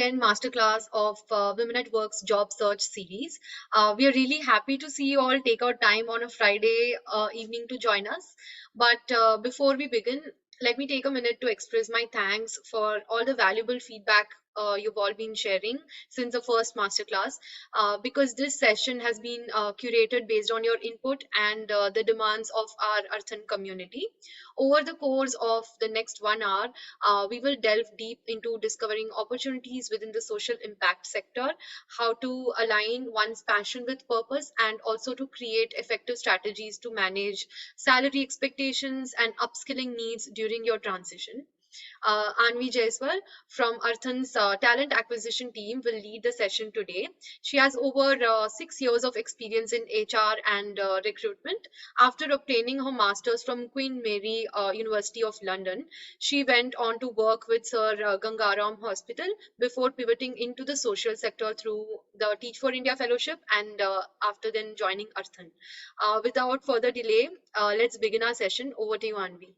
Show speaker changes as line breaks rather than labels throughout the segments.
second masterclass of Women at Work's job search series. We are really happy to see you all take out time on a Friday evening to join us. But before we begin, let me take a minute to express my thanks for all the valuable feedback you've all been sharing since the first masterclass, because this session has been curated based on your input and the demands of our Arthan community. Over the course of the next 1 hour, we will delve deep into discovering opportunities within the social impact sector, how to align one's passion with purpose, and also to create effective strategies to manage salary expectations and upskilling needs during your transition. Anavi Jaiswal from Arthan's talent acquisition team will lead the session today. She has over 6 years of experience in HR and recruitment. After obtaining her master's from Queen Mary University of London, she went on to work with Sir Gangaram Hospital before pivoting into the social sector through the Teach for India Fellowship and after then joining Arthan. Without further delay, let's begin our session. Over to you, Anvi.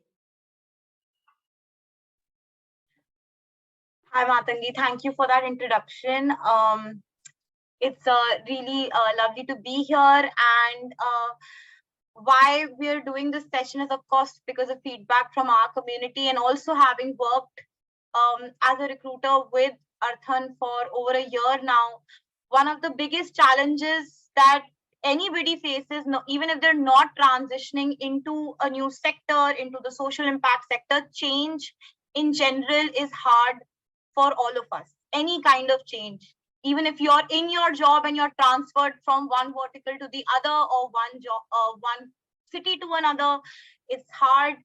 Hi, Matangi. Thank you for that introduction. It's really lovely to be here. And why we're doing this session is, of course, because of feedback from our community, and also having worked as a recruiter with Arthan for over a year now. One of the biggest challenges that anybody faces, even if they're not transitioning into a new sector, into the social impact sector, change in general is hard for all of us. Any kind of change, even if you're in your job and you're transferred from one vertical to the other, or one city to another, it's hard.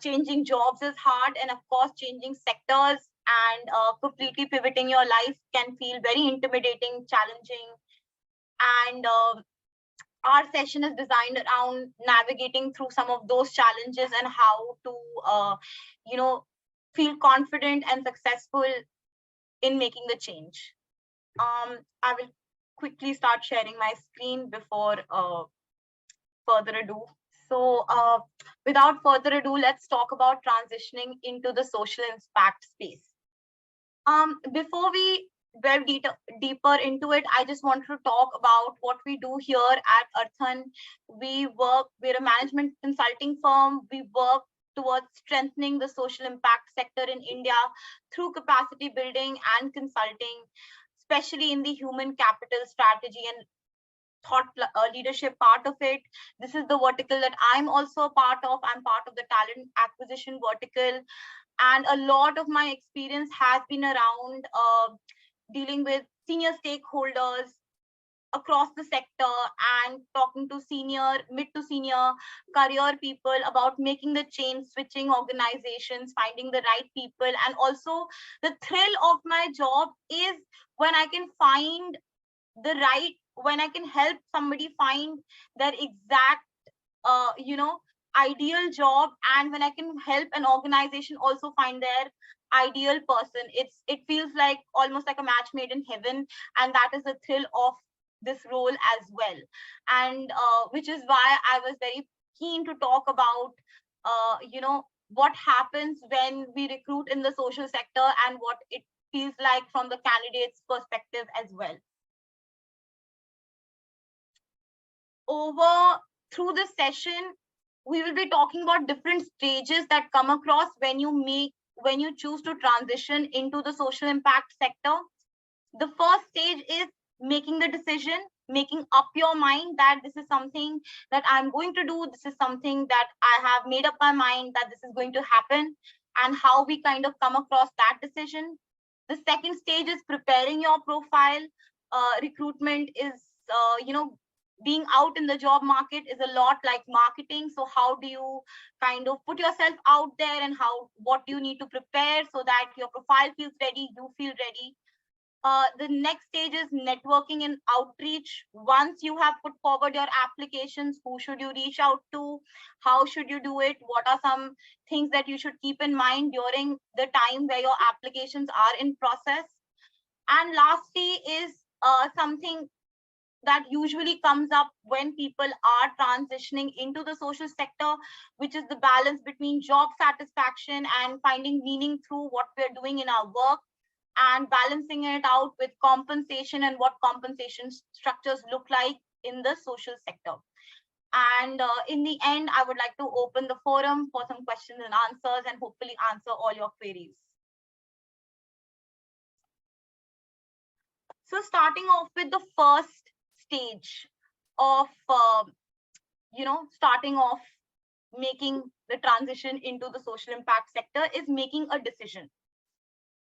Changing jobs is hard, and of course changing sectors and completely pivoting your life can feel very intimidating, challenging. And our session is designed around navigating through some of those challenges and how to feel confident and successful in making the change. I will quickly start sharing my screen before further ado. So without further ado, let's talk about transitioning into the social impact space. Before we delve deeper into it, I just want to talk about what we do here at Arthan. We're a management consulting firm. We work towards strengthening the social impact sector in India through capacity building and consulting, especially in the human capital strategy and thought leadership part of it. This is the vertical that I'm also a part of. I'm part of the talent acquisition vertical. And a lot of my experience has been around dealing with senior stakeholders across the sector and talking to mid to senior career people about making the change, switching organizations, finding the right people. And also the thrill of my job is when I can help somebody find their exact ideal job, and when I can help an organization also find their ideal person. It feels like almost like a match made in heaven, and that is the thrill of this role as well. And which is why I was very keen to talk about what happens when we recruit in the social sector and what it feels like from the candidate's perspective as well. Through this session, we will be talking about different stages that come across when you choose to transition into the social impact sector. The first stage is making the decision, making up your mind that this is something that I'm going to do. This is something that I have made up my mind that this is going to happen, and how we kind of come across that decision. The second stage is preparing your profile. Recruitment is, being out in the job market is a lot like marketing. So how do you kind of put yourself out there, and what do you need to prepare so that your profile feels ready, you feel ready. The next stage is networking and outreach. Once you have put forward your applications, who should you reach out to? How should you do it? What are some things that you should keep in mind during the time where your applications are in process? And lastly is something that usually comes up when people are transitioning into the social sector, which is the balance between job satisfaction and finding meaning through what we're doing in our work. and balancing it out with compensation and what compensation structures look like in the social sector. And in the end, I would like to open the forum for some questions and answers and hopefully answer all your queries. So starting off with the first stage of, starting off making the transition into the social impact sector is making a decision.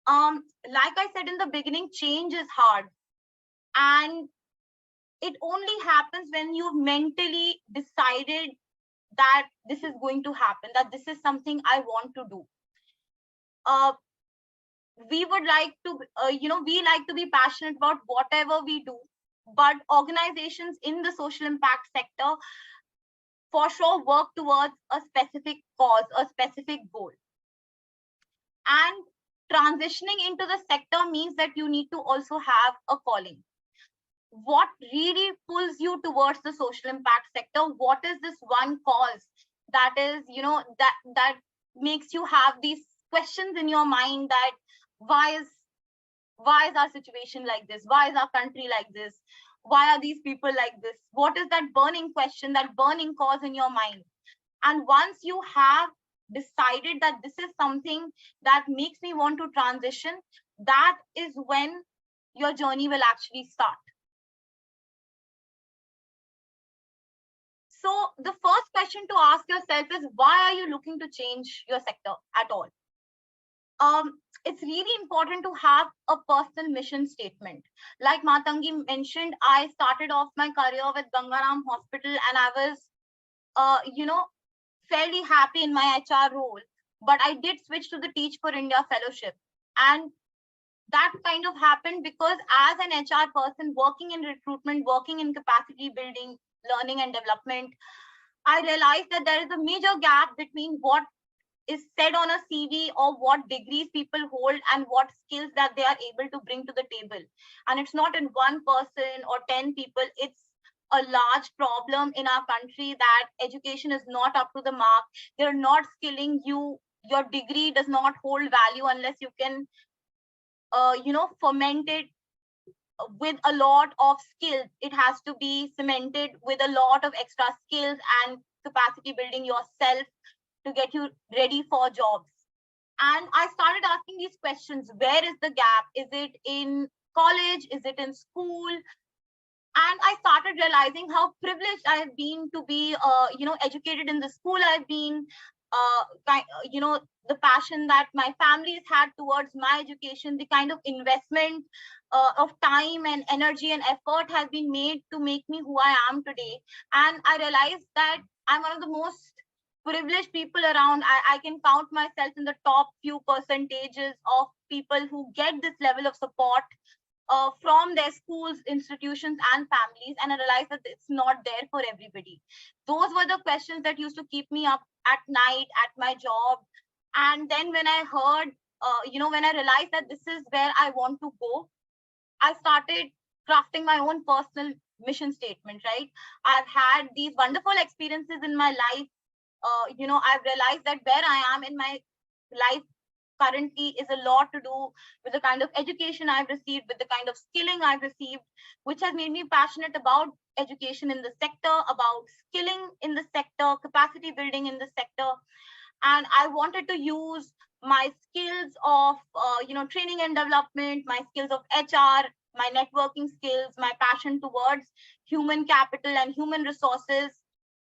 Like I said in the beginning, change is hard, and it only happens when you've mentally decided that this is going to happen, that this is something I want to do. Uh, we would like to, we like to be passionate about whatever we do, but organizations in the social impact sector for sure work towards a specific cause, a specific goal. And transitioning into the sector means that you need to also have a calling. What really pulls you towards the social impact sector? What is this one cause that is, that makes you have these questions in your mind that why is our situation like this? Why is our country like this? Why are these people like this? What is that burning question, that burning cause in your mind? And once you have decided that this is something that makes me want to transition, that is when your journey will actually start. So the first question to ask yourself is, why are you looking to change your sector at all? It's really important to have a personal mission statement. Like Matangi mentioned, I started off my career with Gangaram Hospital, and I was, fairly happy in my HR role. But I did switch to the Teach for India fellowship, and that kind of happened because as an HR person working in recruitment, working in capacity building, learning and development, I realized that there is a major gap between what is said on a CV or what degrees people hold and what skills that they are able to bring to the table. And it's not in one person or 10 people, it's a large problem in our country that education is not up to the mark. They're not skilling you. Your degree does not hold value unless you can, ferment it with a lot of skills. It has to be cemented with a lot of extra skills and capacity building yourself to get you ready for jobs. And I started asking these questions. Where is the gap? Is it in college? Is it in school? And I started realizing how privileged I have been to be, educated in the school I've been, the passion that my family has had towards my education, the kind of investment of time and energy and effort has been made to make me who I am today. And I realized that I'm one of the most privileged people around. I can count myself in the top few percentages of people who get this level of support from their schools, institutions, and families. And I realized that it's not there for everybody. Those were the questions that used to keep me up at night at my job. And then when I heard, when I realized that this is where I want to go, I started crafting my own personal mission statement, right? I've had these wonderful experiences in my life. I've realized that where I am in my life currently is a lot to do with the kind of education I've received, with the kind of skilling I've received, which has made me passionate about education in the sector, about skilling in the sector, capacity building in the sector. And I wanted to use my skills of, training and development, my skills of HR, my networking skills, my passion towards human capital and human resources,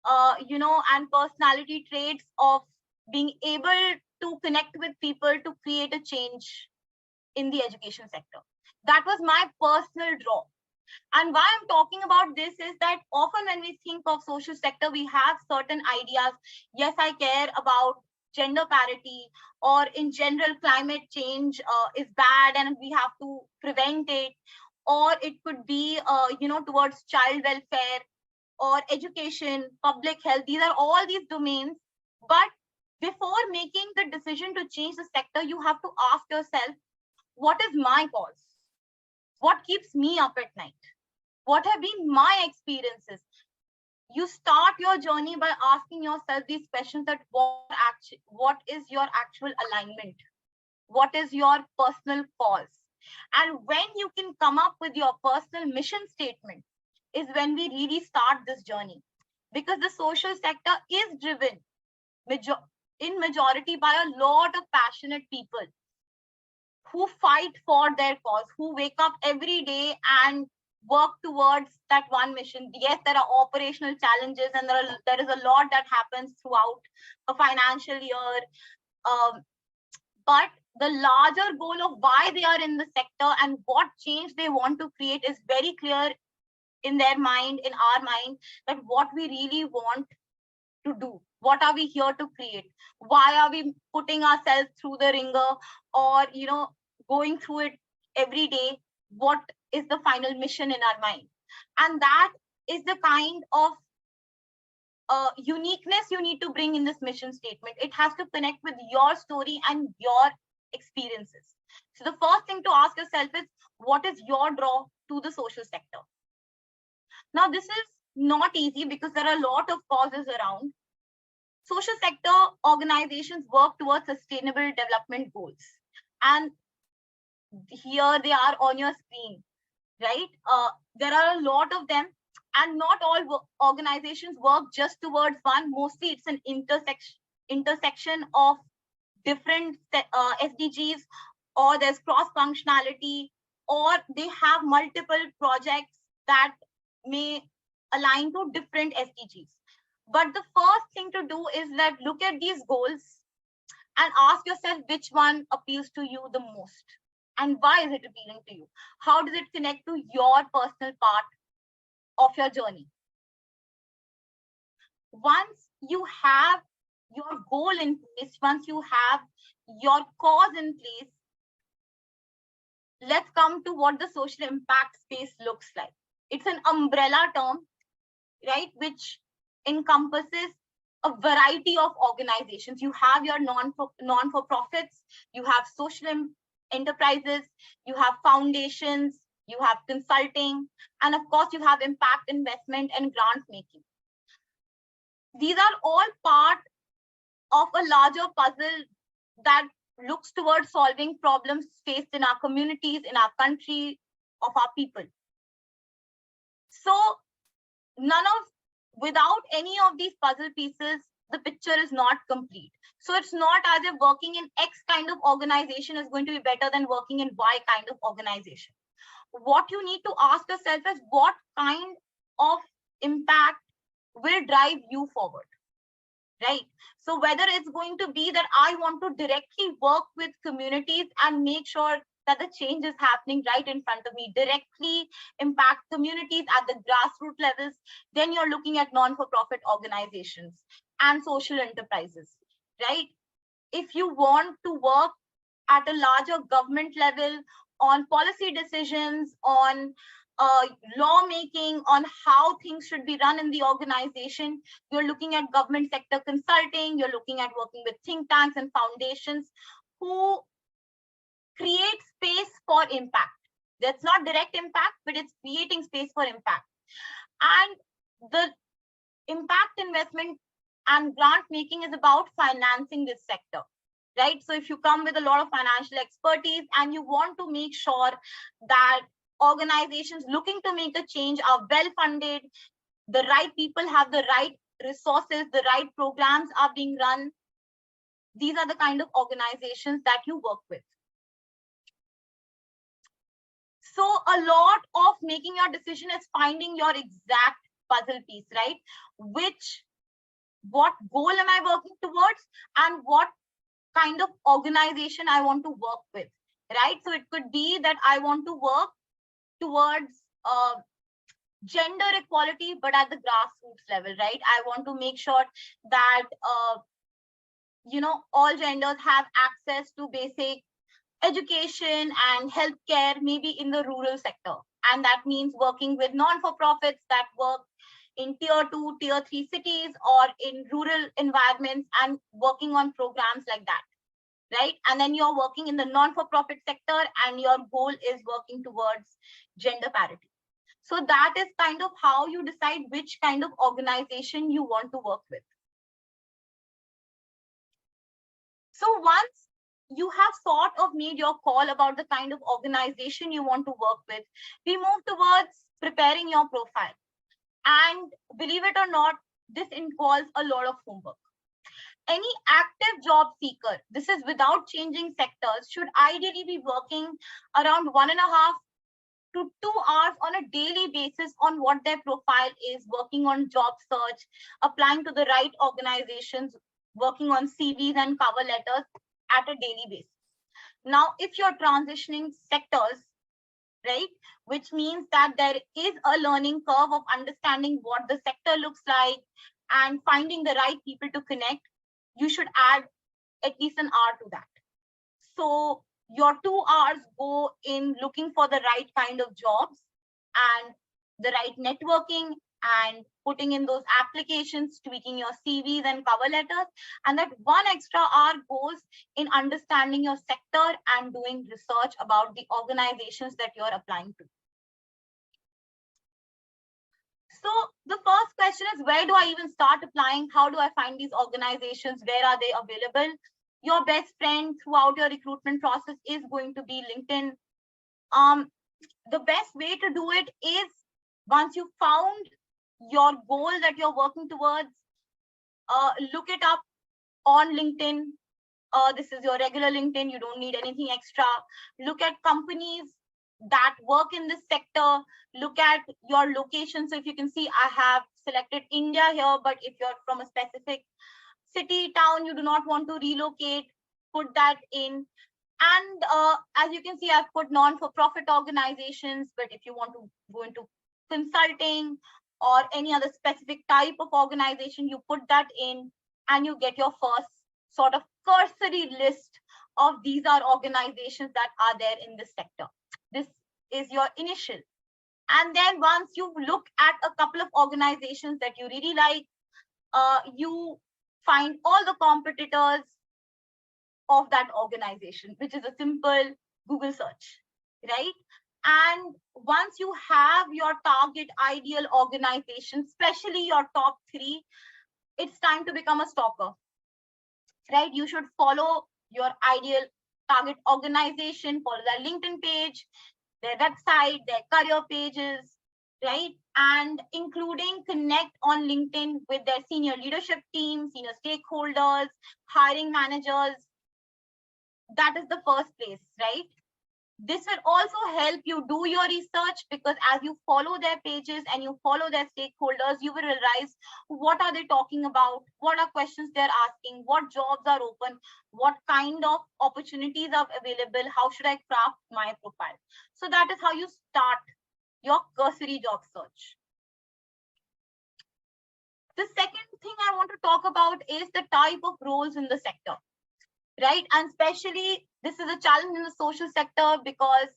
and personality traits of being able to connect with people to create a change in the education sector. That was my personal draw. And why I'm talking about this is that often when we think of social sector, we have certain ideas. Yes, I care about gender parity, or in general, climate change is bad and we have to prevent it. Or it could be, towards child welfare or education, public health. These are all these domains. But before making the decision to change the sector, you have to ask yourself, what is my cause? What keeps me up at night? What have been my experiences? You start your journey by asking yourself these questions: that what is your actual alignment? what is your personal cause. And when you can come up with your personal mission statement is when we really start this journey, because the social sector is driven in majority by a lot of passionate people who fight for their cause, who wake up every day and work towards that one mission. Yes, there are operational challenges, and there is a lot that happens throughout a financial year. Um, but the larger goal of why they are in the sector and what change they want to create is very clear in their mind, in our mind, that what we really want to do. What are we here to create? Why are we putting ourselves through the ringer, or going through it every day? What is the final mission in our mind? And that is the kind of uniqueness you need to bring in this mission statement. It has to connect with your story and your experiences. So the first thing to ask yourself is, what is your draw to the social sector? Now, this is not easy because there are a lot of causes around. Social sector organizations work towards sustainable development goals. And here they are on your screen, right? There are a lot of them, and not all organizations work just towards one. Mostly it's an intersection of different SDGs, or there's cross functionality, or they have multiple projects that may align to different SDGs. But the first thing to do is that look at these goals and ask yourself which one appeals to you the most, and why is it appealing to you? How does it connect to your personal part of your journey? Once you have your goal in place, once you have your cause in place, let's come to what the social impact space looks like. It's an umbrella term, right, which encompasses a variety of organizations. You have your non-for-profits, you have social enterprises, you have foundations, you have consulting, and of course you have impact investment and grant making. These are all part of a larger puzzle that looks towards solving problems faced in our communities, in our country, of our people. So without any of these puzzle pieces, the picture is not complete. So it's not as if working in X kind of organization is going to be better than working in Y kind of organization. What you need to ask yourself is, what kind of impact will drive you forward, right? So whether it's going to be that I want to directly work with communities and make sure that the change is happening right in front of me, directly impact communities at the grassroots levels, then you're looking at non-for-profit organizations and social enterprises, right? If you want to work at a larger government level on policy decisions, on lawmaking, on how things should be run in the organization, you're looking at government sector consulting, you're looking at working with think tanks and foundations who create space for impact. That's not direct impact, but it's creating space for impact. And the impact investment and grant making is about financing this sector, right? So if you come with a lot of financial expertise and you want to make sure that organizations looking to make a change are well funded, the right people have the right resources, the right programs are being run, these are the kind of organizations that you work with. So a lot of making your decision is finding your exact puzzle piece, right? What goal am I working towards, and what kind of organization I want to work with, right? So it could be that I want to work towards gender equality, but at the grassroots level, right? I want to make sure that all genders have access to basic education and healthcare, maybe in the rural sector. And that means working with non-for-profits that work in tier 2, tier 3 cities, or in rural environments, and working on programs like that, right? And then you're working in the non-for-profit sector and your goal is working towards gender parity. So that is kind of how you decide which kind of organization you want to work with. So once you have sort of made your call about the kind of organization you want to work with, we move towards preparing your profile. And believe it or not, this involves a lot of homework. Any active job seeker, this is without changing sectors, should ideally be working around 1.5 to 2 hours on a daily basis on what their profile is, working on job search, applying to the right organizations, working on CVs and cover letters at a daily basis. Now, if you're transitioning sectors, right, which means that there is a learning curve of understanding what the sector looks like and finding the right people to connect, you should add at least an hour to that. So your 2 hours go in looking for the right kind of jobs and the right networking and putting in those applications, tweaking your CVs and cover letters. And that 1 extra hour goes in understanding your sector and doing research about the organizations that you're applying to. So the first question is, where do I even start applying? How do I find these organizations? Where are they available? Your best friend throughout your recruitment process is going to be LinkedIn. The best way to do it is, once you found your goal that you're working towards, look it up on LinkedIn. This is your regular LinkedIn. You don't need anything extra. Look at companies that work in this sector. Look at your location. So if you can see, I have selected India here, but if you're from a specific city, town, you do not want to relocate, put that in. And as you can see, I've put non-for-profit organizations, but if you want to go into consulting or any other specific type of organization, you put that in and you get your first sort of cursory list of these are organizations that are there in this sector. This is your initial. And then once you look at a couple of organizations that you really like, you find all the competitors of that organization, which is a simple Google search, right? And once you have your target ideal organization, especially your top 3, it's time to become a stalker, right? You should follow your ideal target organization, follow their LinkedIn page, their website, their career pages, right? And including connect on LinkedIn with their senior leadership team, senior stakeholders, hiring managers. That is the first place, right? This will also help you do your research, because as you follow their pages and you follow their stakeholders, you will realize what are they talking about, what are questions they're asking, what jobs are open, what kind of opportunities are available, how should I craft my profile. So that is how you start your cursory job search. The second thing I want to talk about is the type of roles in the sector, right? And especially this is a challenge in the social sector, because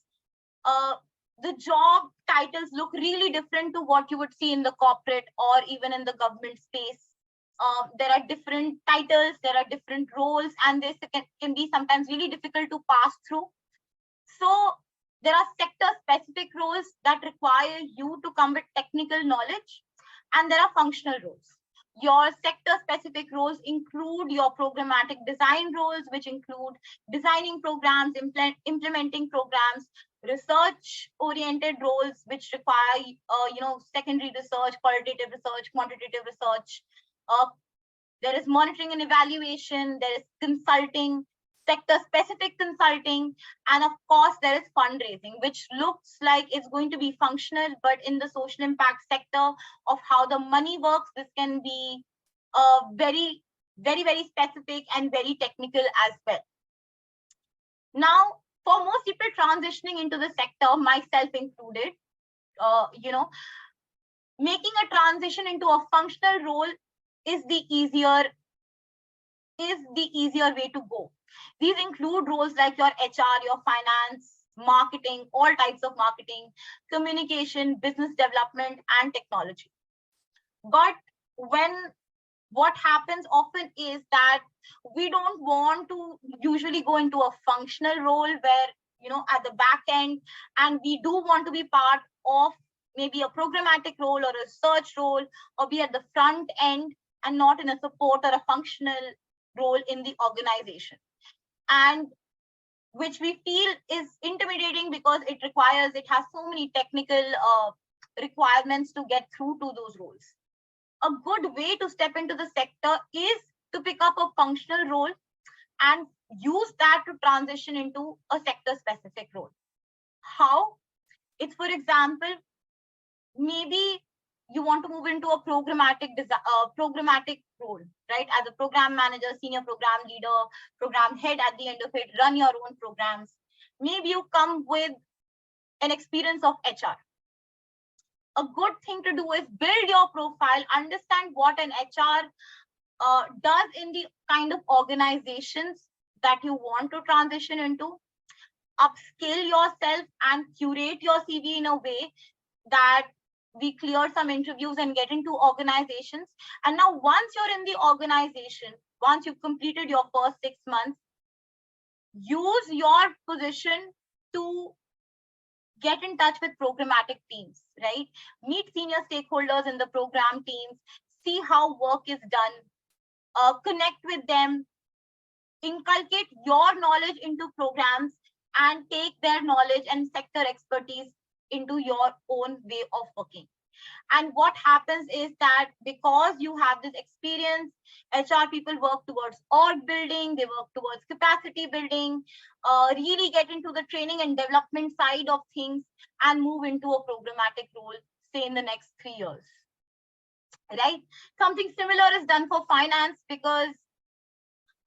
the job titles look really different to what you would see in the corporate or even in the government space. There are different titles, there are different roles, and this can be sometimes really difficult to pass through. So there are sector specific roles that require you to come with technical knowledge, and there are functional roles. Your sector specific roles include your programmatic design roles, which include designing programs, implementing programs, research oriented roles, which require secondary research, qualitative research, quantitative research. There is monitoring and evaluation, there is consulting, sector specific consulting, and of course there is fundraising, which looks like it's going to be functional, but in the social impact sector of how the money works, this can be very, very, very specific and very technical as well. Now, for most people transitioning into the sector, myself included, making a transition into a functional role is the easier way to go. These include roles like your HR, your finance, marketing, all types of marketing, communication, business development, and technology. But what happens often is that we don't want to usually go into a functional role where, at the back end, and we do want to be part of maybe a programmatic role or a search role, or be at the front end and not in a support or a functional role in the organization. And which we feel is intimidating because it has so many technical requirements to get through to those roles. A good way to step into the sector is to pick up a functional role and use that to transition into a sector specific role. How? It's, for example, maybe you want to move into a programmatic role, right? As a program manager, senior program leader, program head at the end of it, run your own programs. Maybe you come with an experience of HR. A good thing to do is build your profile, understand what an HR does in the kind of organizations that you want to transition into, upskill yourself and curate your CV in a way that we clear some interviews and get into organizations. And now once you're in the organization, once you've completed your first 6 months, use your position to get in touch with programmatic teams, right? Meet senior stakeholders in the program teams, see how work is done, connect with them, inculcate your knowledge into programs, and take their knowledge and sector expertise into your own way of working. And what happens is that because you have this experience, HR people work towards org building, they work towards capacity building, really get into the training and development side of things and move into a programmatic role, say in the next 3 years, right? Something similar is done for finance because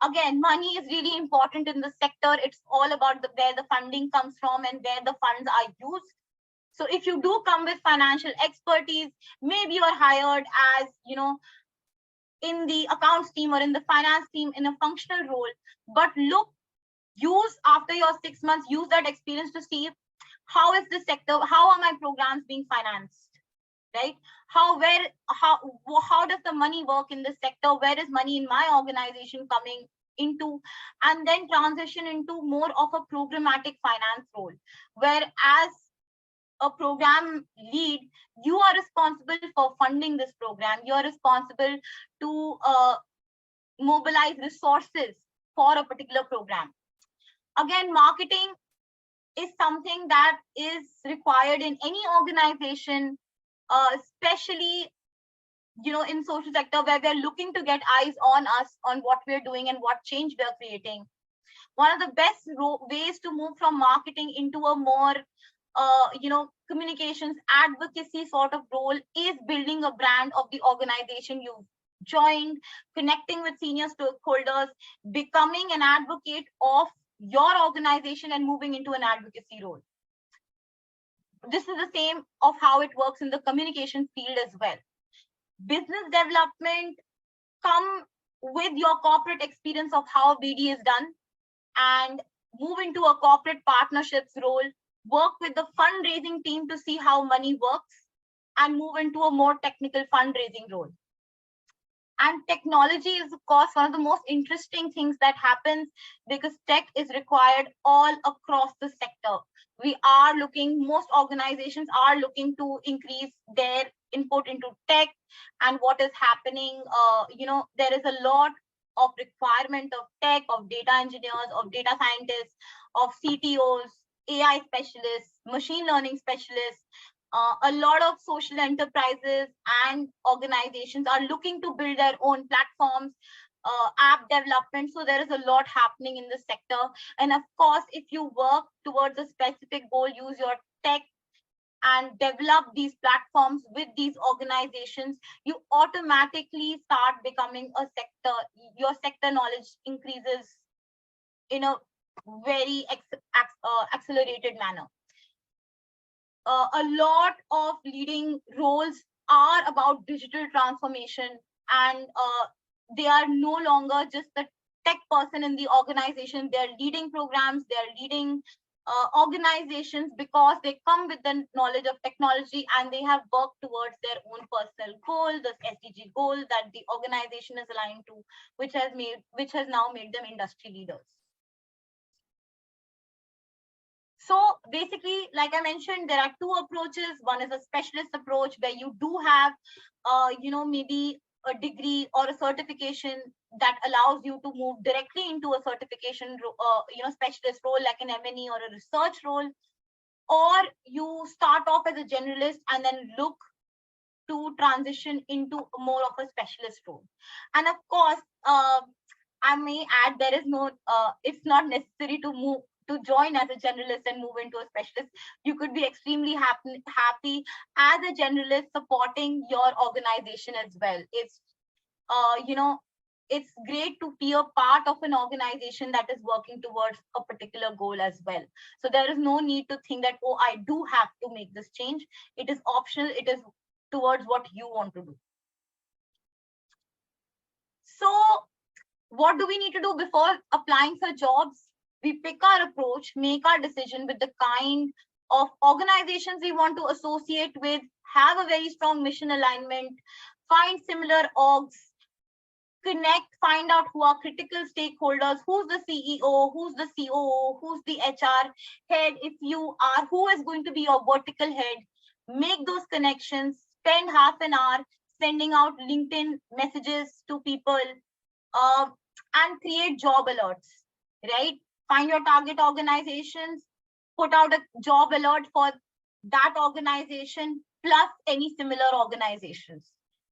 again, money is really important in the sector. It's all about where the funding comes from and where the funds are used. So if you do come with financial expertise, maybe you're hired as, in the accounts team or in the finance team in a functional role, but use after your 6 months, use that experience to see how is the sector, how are my programs being financed, right? How does the money work in this sector? Where is money in my organization coming into? And then transition into more of a programmatic finance role, where as a program lead, you are responsible for funding this program. You are responsible to mobilize resources for a particular program. Again, marketing is something that is required in any organization, especially in social sector where we're looking to get eyes on us, on what we're doing and what change we're creating. One of the best ways to move from marketing into a more communications advocacy sort of role is building a brand of the organization you've joined, connecting with senior stakeholders, becoming an advocate of your organization and moving into an advocacy role. This is the same of how it works in the communication field as well. Business development, come with your corporate experience of how BD is done and move into a corporate partnerships role, work with the fundraising team to see how money works, and move into a more technical fundraising role. And technology is, of course, one of the most interesting things that happens because tech is required all across the sector. Most organizations are looking to increase their input into tech. And what is happening, there is a lot of requirement of tech, of data engineers, of data scientists, of CTOs, AI specialists, machine learning specialists. A lot of social enterprises and organizations are looking to build their own platforms, app development. So there is a lot happening in the sector. And of course, if you work towards a specific goal, use your tech and develop these platforms with these organizations, you automatically start becoming a sector. Your sector knowledge increases in a very accelerated manner. A lot of leading roles are about digital transformation, and they are no longer just the tech person in the organization. They're leading programs, they're leading organizations because they come with the knowledge of technology and they have worked towards their own personal goal, this SDG goal that the organization is aligned to, which has now made them industry leaders. So basically, like I mentioned, there are two approaches. One is a specialist approach where you do have, maybe a degree or a certification that allows you to move directly into a certification, specialist role like an M&E or a research role, or you start off as a generalist and then look to transition into more of a specialist role. And of course, I may add, there is no, it's not necessary to move to join as a generalist and move into a specialist. You could be extremely happy as a generalist supporting your organization as well. It's, it's great to be a part of an organization that is working towards a particular goal as well. So there is no need to think that, oh, I do have to make this change. It is optional. It is towards what you want to do. So what do we need to do before applying for jobs? We pick our approach, make our decision with the kind of organizations we want to associate with, have a very strong mission alignment, find similar orgs, connect, find out who are critical stakeholders, who's the CEO, who's the COO, who's the HR head, if you are, who is going to be your vertical head, make those connections, spend half an hour sending out LinkedIn messages to people, and create job alerts, right? Find your target organizations, put out a job alert for that organization plus any similar organizations,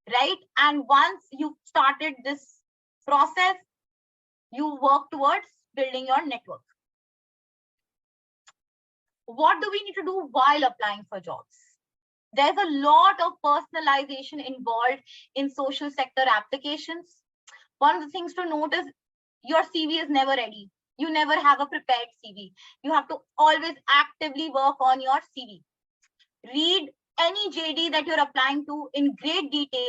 right? And once you've started this process, you work towards building your network. What do we need to do while applying for jobs? There's a lot of personalization involved in social sector applications. One of the things to note is your CV is never ready. You never have a prepared CV. You have to always actively work on your CV. Read any JD that you're applying to in great detail.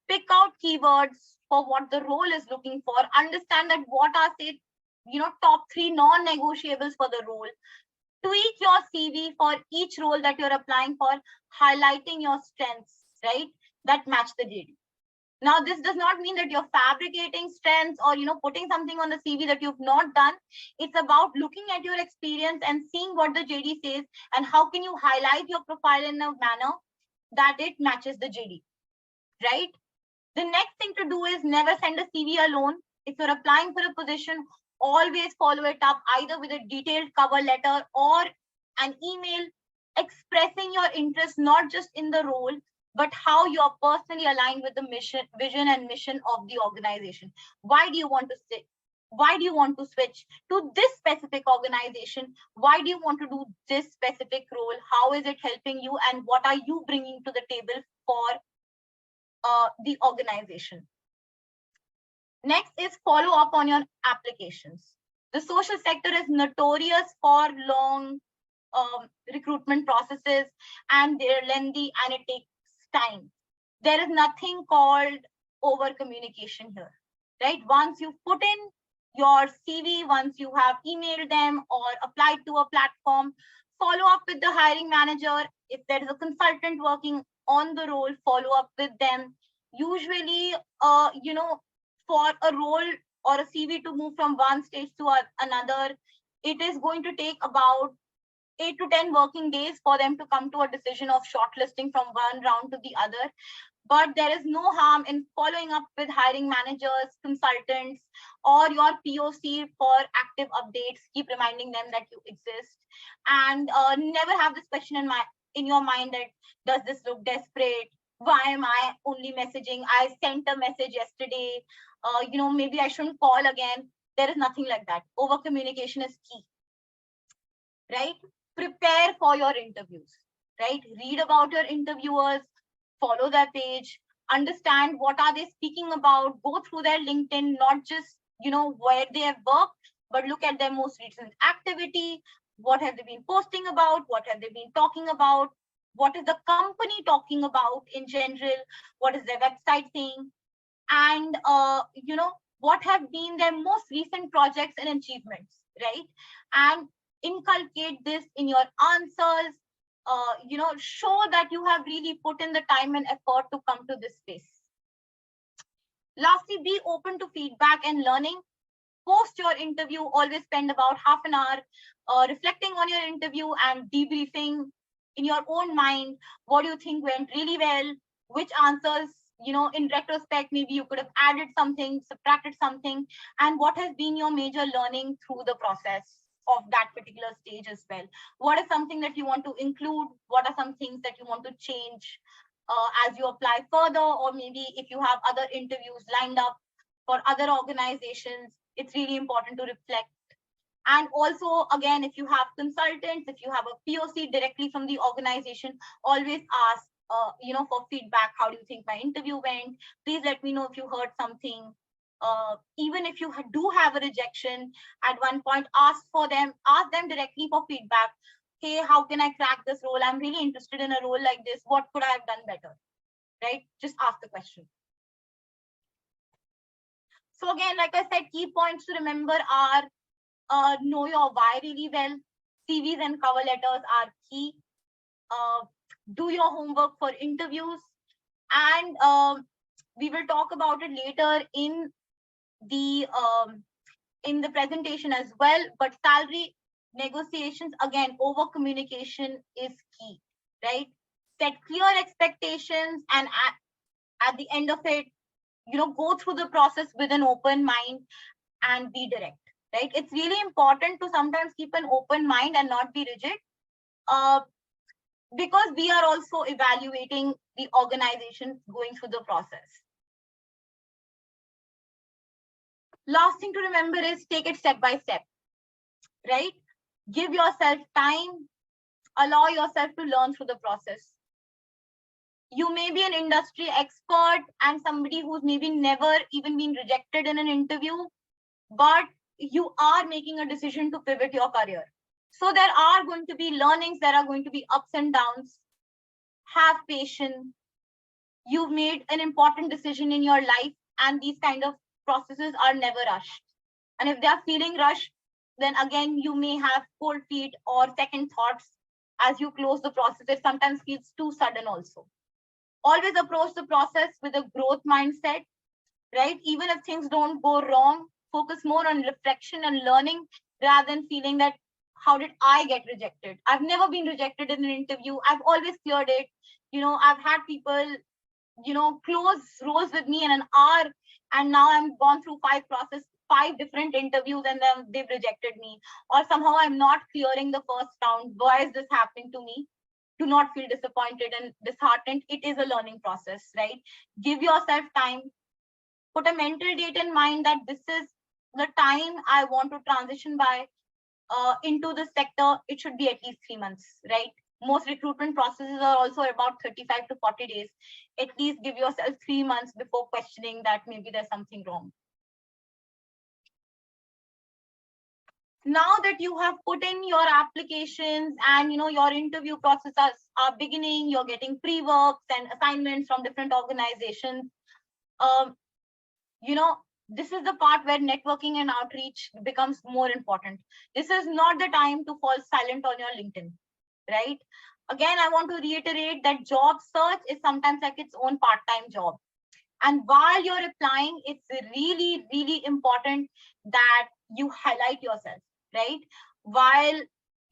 Pick out keywords for what the role is looking for. Understand that what are, say, top 3 non-negotiables for the role. Tweak your CV for each role that you're applying for, highlighting your strengths, right, that match the JD. Now, this does not mean that you're fabricating strengths or, putting something on the CV that you've not done. It's about looking at your experience and seeing what the JD says and how can you highlight your profile in a manner that it matches the JD, right? The next thing to do is never send a CV alone. If you're applying for a position, always follow it up either with a detailed cover letter or an email expressing your interest, not just in the role, but how you are personally aligned with the mission, vision and mission of the organization. Why do you want to stay? Why do you want to switch to this specific organization? Why do you want to do this specific role? How is it helping you? And what are you bringing to the table for the organization? Next is follow up on your applications. The social sector is notorious for long recruitment processes, and they're lengthy and it takes time. There is nothing called over communication here, right? Once you put in your CV, once you have emailed them or applied to a platform, follow up with the hiring manager. If there is a consultant working on the role, follow up with them. Usually, for a role or a CV to move from one stage to another, it is going to take about 8 to 10 working days for them to come to a decision of shortlisting from one round to the other. But there is no harm in following up with hiring managers, consultants, or your POC for active updates. Keep reminding them that you exist, and never have this question in your mind that, does this look desperate? Why am I only messaging? I sent a message yesterday. Maybe I shouldn't call again. There is nothing like that. Over communication is key, right? Prepare for your interviews, right? Read about your interviewers, follow their page, understand what are they speaking about, go through their LinkedIn, not just, where they have worked, but look at their most recent activity. What have they been posting about? What have they been talking about? What is the company talking about in general? What is their website saying? And, what have been their most recent projects and achievements, right? And inculcate this in your answers. Show that you have really put in the time and effort to come to this space. Lastly, be open to feedback and learning. Post your interview, always spend about half an hour reflecting on your interview and debriefing in your own mind. What do you think went really well? Which answers in retrospect, maybe you could have added something, subtracted something, and what has been your major learning through the process of that particular stage as well. What is something that you want to include? What are some things that you want to change as you apply further? Or maybe if you have other interviews lined up for other organizations, it's really important to reflect. And also, again, if you have consultants, if you have a POC directly from the organization, always ask, for feedback. How do you think my interview went? Please let me know if you heard something. Even if you do have a rejection, at one point, ask them directly for feedback. Hey, how can I crack this role? I'm really interested in a role like this. What could I have done better? Right? Just ask the question. So again, like I said, key points to remember are know your why really well. CVs and cover letters are key. Do your homework for interviews, and we will talk about it later in the presentation as well. But salary negotiations, again, over communication is key, right? Set clear expectations, and at the end of it, go through the process with an open mind and be direct. Right? It's really important to sometimes keep an open mind and not be rigid, because we are also evaluating the organization going through the process. Last thing to remember is take it step by step, right? Give yourself time, allow yourself to learn through the process. You may be an industry expert and somebody who's maybe never even been rejected in an interview, but you are making a decision to pivot your career. So there are going to be learnings, there are going to be ups and downs. Have patience. You've made an important decision in your life, and these kind of processes are never rushed. And if they are feeling rushed, then again, you may have cold feet or second thoughts as you close the process. It sometimes feels too sudden also. Always approach the process with a growth mindset, right? Even if things don't go wrong, focus more on reflection and learning rather than feeling that, how did I get rejected? I've never been rejected in an interview. I've always cleared it. I've had people, close roles with me in an hour, and now I'm gone through five different interviews, and then they've rejected me. Or somehow I'm not clearing the first round. Why is this happening to me? Do not feel disappointed and disheartened. It is a learning process, right? Give yourself time. Put a mental date in mind that this is the time I want to transition by into the sector. It should be at least 3 months, right? Most recruitment processes are also about 35 to 40 days. At least give yourself 3 months before questioning that maybe there's something wrong. Now that you have put in your applications and your interview processes are beginning, you're getting pre-works and assignments from different organizations. Um, this is the part where networking and outreach becomes more important. This is not the time to fall silent on your LinkedIn, right? Again, I want to reiterate that job search is sometimes like its own part-time job. And while you're applying, it's really, really important that you highlight yourself, right? While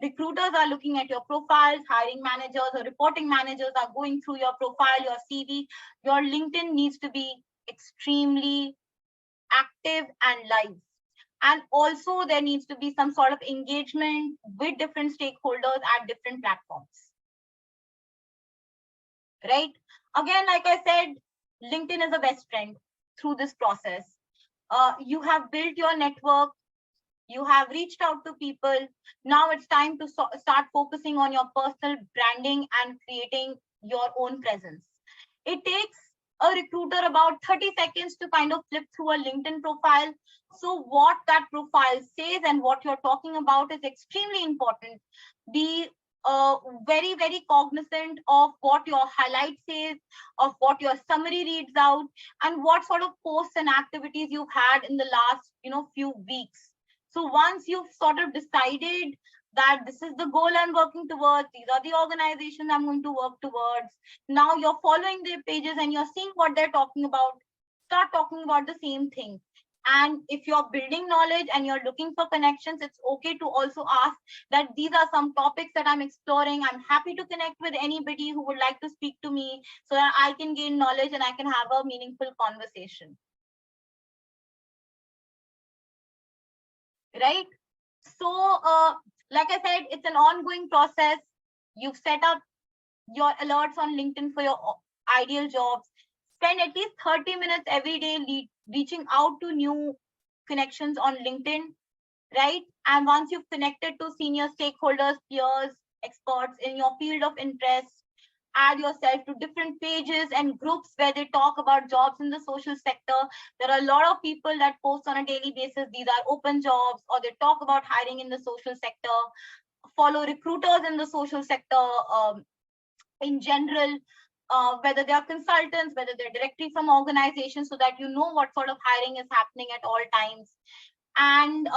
recruiters are looking at your profiles, hiring managers or reporting managers are going through your profile, your CV, your LinkedIn needs to be extremely active and live. And also there needs to be some sort of engagement with different stakeholders at different platforms, right? Again, like I said, LinkedIn is a best friend through this process. You have built your network, you have reached out to people. Now it's time to start focusing on your personal branding and creating your own presence. It takes a recruiter about 30 seconds to kind of flip through a LinkedIn profile. So what that profile says and what you're talking about is extremely important. Be very, very cognizant of what your highlight says, of what your summary reads out, and what sort of posts and activities you've had in the last, few weeks. So once you've sort of decided that this is the goal I'm working towards, these are the organizations I'm going to work towards, now you're following their pages and you're seeing what they're talking about, start talking about the same thing. And if you're building knowledge and you're looking for connections, it's okay to also ask that these are some topics that I'm exploring. I'm happy to connect with anybody who would like to speak to me so that I can gain knowledge and I can have a meaningful conversation. Right? So, like I said, it's an ongoing process. You've set up your alerts on LinkedIn for your ideal jobs. Spend at least 30 minutes every day reaching out to new connections on LinkedIn, right? And once you've connected to senior stakeholders, peers, experts in your field of interest, add yourself to different pages and groups where they talk about jobs in the social sector. There are a lot of people that post on a daily basis. These are open jobs, or they talk about hiring in the social sector. Follow recruiters in the social sector in general, whether they are consultants, whether they're directly from organizations, so that you know what sort of hiring is happening at all times. And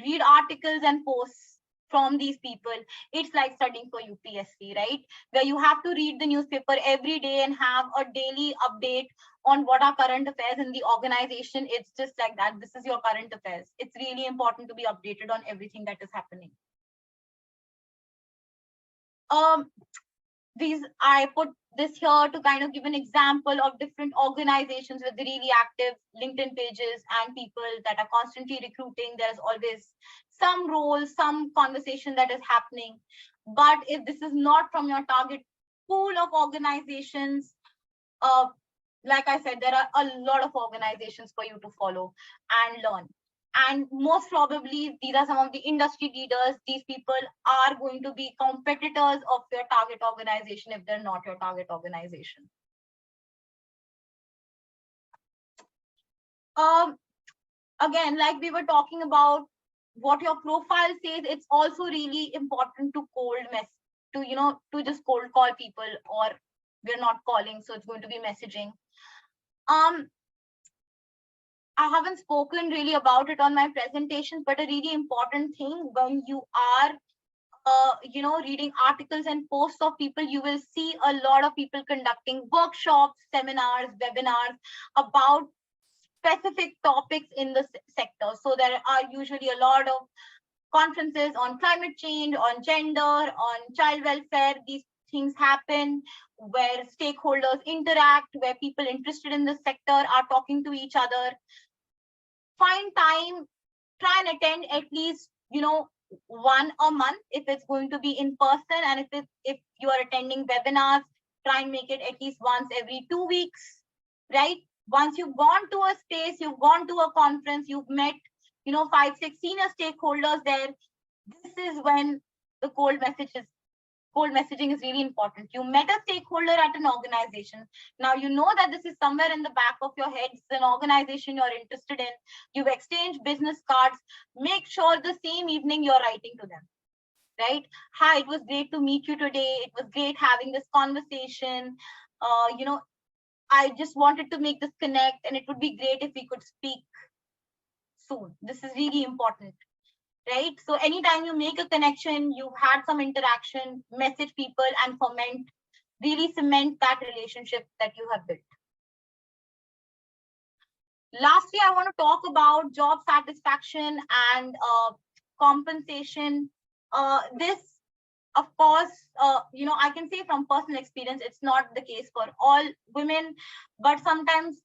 read articles and posts from these people. It's like studying for UPSC, right? Where you have to read the newspaper every day and have a daily update on what are current affairs in the organization. It's just like that. This is your current affairs. It's really important to be updated on everything that is happening. These I put this here to kind of give an example of different organizations with really active LinkedIn pages and people that are constantly recruiting. There's always some role, some conversation that is happening. But if this is not from your target pool of organizations, uh, like I said, there are a lot of organizations for you to follow and learn. And most probably, these are some of the industry leaders. These people are going to be competitors of your target organization if they're not your target organization. Um, Again, like we were talking about what your profile says, it's also really important to to just cold call people, or we're not calling, so it's going to be messaging. Um, I haven't spoken really about it on my presentations, but a really important thing when you are, reading articles and posts of people, you will see a lot of people conducting workshops, seminars, webinars about specific topics in the sector. So there are usually a lot of conferences on climate change, on gender, on child welfare. These things happen where stakeholders interact, where people interested in the sector are talking to each other. Find time, try and attend at least one a month if it's going to be in person, and if you are attending webinars, try and make it at least once every 2 weeks, right? Once you've gone to a space, you've gone to a conference, you've met 5-6 senior stakeholders there, this is when the cold messaging is really important. You met a stakeholder at an organization. Now you know that this is somewhere in the back of your head. It's an organization you're interested in. You've exchanged business cards. Make sure the same evening you're writing to them, right? Hi, it was great to meet you today. It was great having this conversation. I just wanted to make this connect, and it would be great if we could speak soon. This is really important, right? So anytime you make a connection, you've had some interaction, message people and really cement that relationship that you have built. Lastly, I want to talk about job satisfaction and compensation. This, of course, I can say from personal experience, it's not the case for all women, but sometimes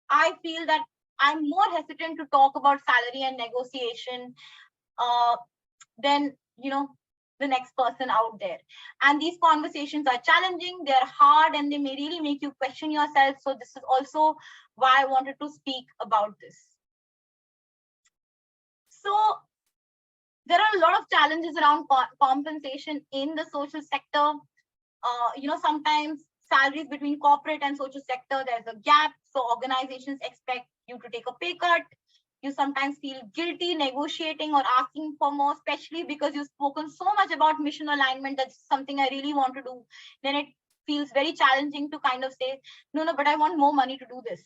I feel that I'm more hesitant to talk about salary and negotiation than the next person out there. And these conversations are challenging, they're hard, and they may really make you question yourself. So this is also why I wanted to speak about this. So there are a lot of challenges around compensation in the social sector. Sometimes salaries between corporate and social sector, there's a gap, so organizations expect you to take a pay cut. You sometimes feel guilty negotiating or asking for more, especially because you've spoken so much about mission alignment. That's something I really want to do. Then it feels very challenging to kind of say, no, but I want more money to do this,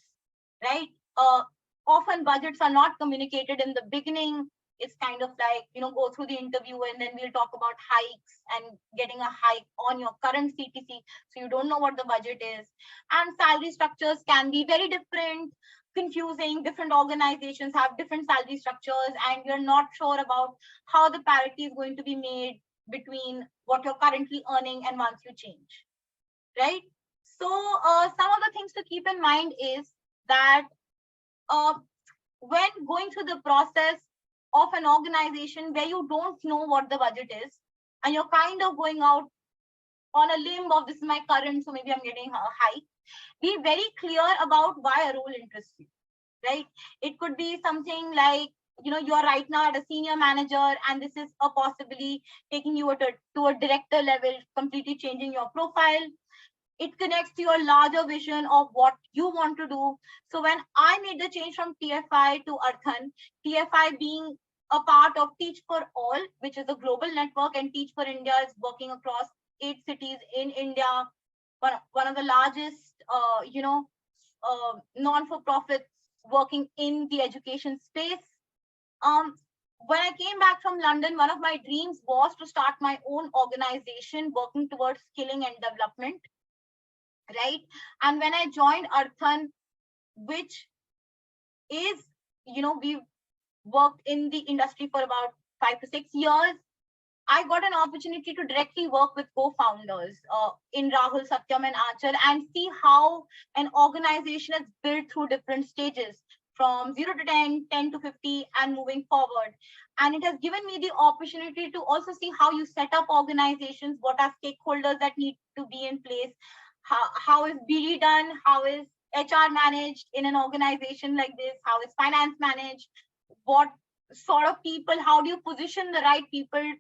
right? Often budgets are not communicated in the beginning. It's kind of like, go through the interview and then we'll talk about hikes and getting a hike on your current CTC. So you don't know what the budget is. And salary structures can be very different. confusing. Different organizations have different salary structures, and you're not sure about how the parity is going to be made between what you're currently earning and once you change, right? So some of the things to keep in mind is that uh, when going through the process of an organization where you don't know what the budget is, and you're kind of going out on a limb of this is my current, so maybe I'm getting a hike, be very clear about why a role interests you, right? It could be something like, you're right now at a senior manager, and this is a possibly taking you to a director level, completely changing your profile. It connects to your larger vision of what you want to do. So when I made the change from TFI to Arthan, TFI being a part of Teach for All, which is a global network, and Teach for India is working across 8 cities in India, one of the largest, non-for-profits working in the education space. When I came back from London, one of my dreams was to start my own organization working towards skilling and development, right? And when I joined Arthan, which is, we've worked in the industry for about 5 to 6 years, I got an opportunity to directly work with co-founders in Rahul, Satyam, and Achal, and see how an organization is built through different stages from 0 to 10, 10 to 50, and moving forward. And it has given me the opportunity to also see how you set up organizations, what are stakeholders that need to be in place, how is BD done, how is HR managed in an organization like this, how is finance managed, what sort of people, how do you position the right people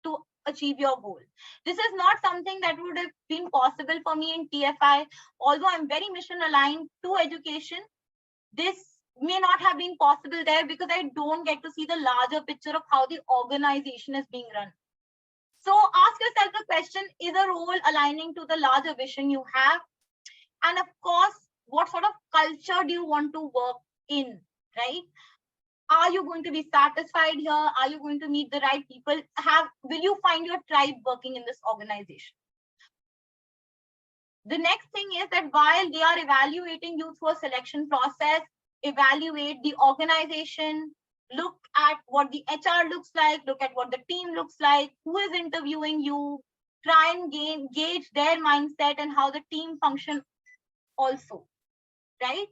to achieve your goal. This is not something that would have been possible for me in TFI. Although I'm very mission aligned to education, this may not have been possible there because I don't get to see the larger picture of how the organization is being run. So ask yourself the question, is a role aligning to the larger vision you have? And of course, what sort of culture do you want to work in, right? Are you going to be satisfied here? Are you going to meet the right people? Will you find your tribe working in this organization? The next thing is that while they are evaluating you through a selection process, evaluate the organization, look at what the HR looks like, look at what the team looks like, who is interviewing you, try and gauge their mindset and how the team function also, right?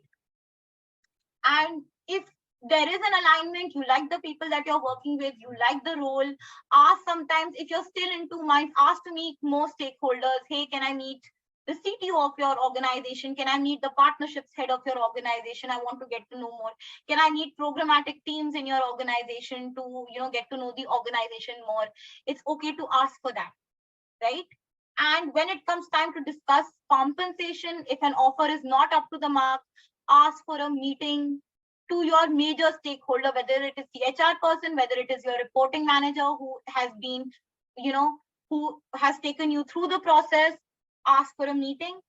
And if there is an alignment, you like the people that you're working with, you like the role, ask sometimes, if you're still in 2 months, ask to meet more stakeholders. Hey, can I meet the CTO of your organization? Can I meet the partnerships head of your organization? I want to get to know more. Can I meet programmatic teams in your organization to, get to know the organization more? It's okay to ask for that, right? And when it comes time to discuss compensation, if an offer is not up to the mark, ask for a meeting to your major stakeholder, whether it is the HR person, whether it is your reporting manager who has been, who has taken you through the process. Ask for a meeting,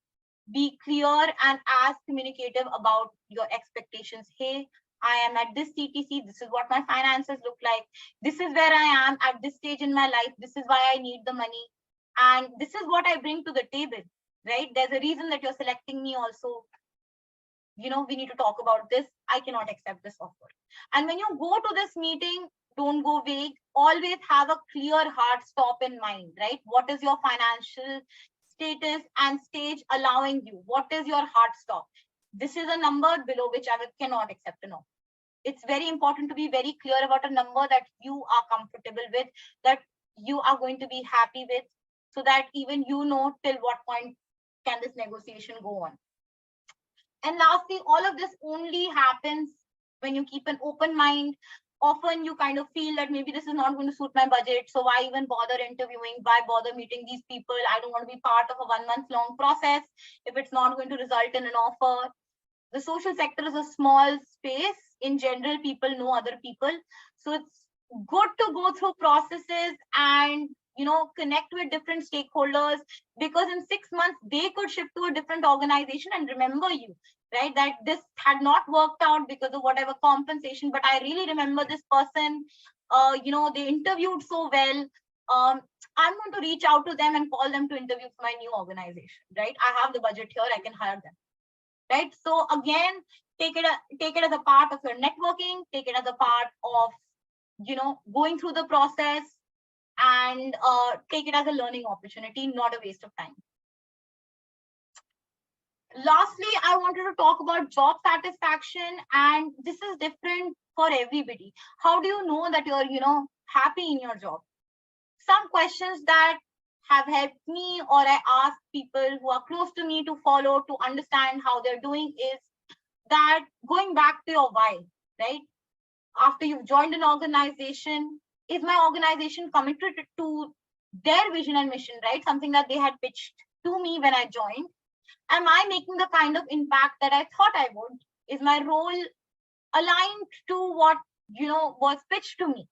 be clear and as communicative about your expectations. Hey, I am at this CTC, this is what my finances look like, this is where I am at this stage in my life, this is why I need the money, and this is what I bring to the table, right? There's a reason that you're selecting me also. We need to talk about this. I cannot accept this offer. And when you go to this meeting, don't go vague. Always have a clear hard stop in mind, right? What is your financial status and stage allowing you? What is your hard stop? This is a number below which I cannot accept an offer. It's very important to be very clear about a number that you are comfortable with, that you are going to be happy with, so that even till what point can this negotiation go on. And lastly, all of this only happens when you keep an open mind. Often you kind of feel that maybe this is not going to suit my budget, so why even bother interviewing? Why bother meeting these people? I don't want to be part of a 1 month long process if it's not going to result in an offer. The social sector is a small space. In general, people know other people. So it's good to go through processes and connect with different stakeholders, because in 6 months they could shift to a different organization and remember you, right? That this had not worked out because of whatever compensation, but I really remember this person. They interviewed so well. I'm going to reach out to them and call them to interview for my new organization, right? I have the budget here, I can hire them. right? So again, take it as a part of your networking, take it as a part of, going through the process, and take it as a learning opportunity, not a waste of time. Lastly, I wanted to talk about job satisfaction, and this is different for everybody. How do you know that you're, happy in your job? Some questions that have helped me, or I ask people who are close to me to follow to understand how they're doing, is that going back to your why, right? After you've joined an organization, is my organization committed to their vision and mission, right? Something that they had pitched to me when I joined. Am I making the kind of impact that I thought I would? Is my role aligned to what, was pitched to me?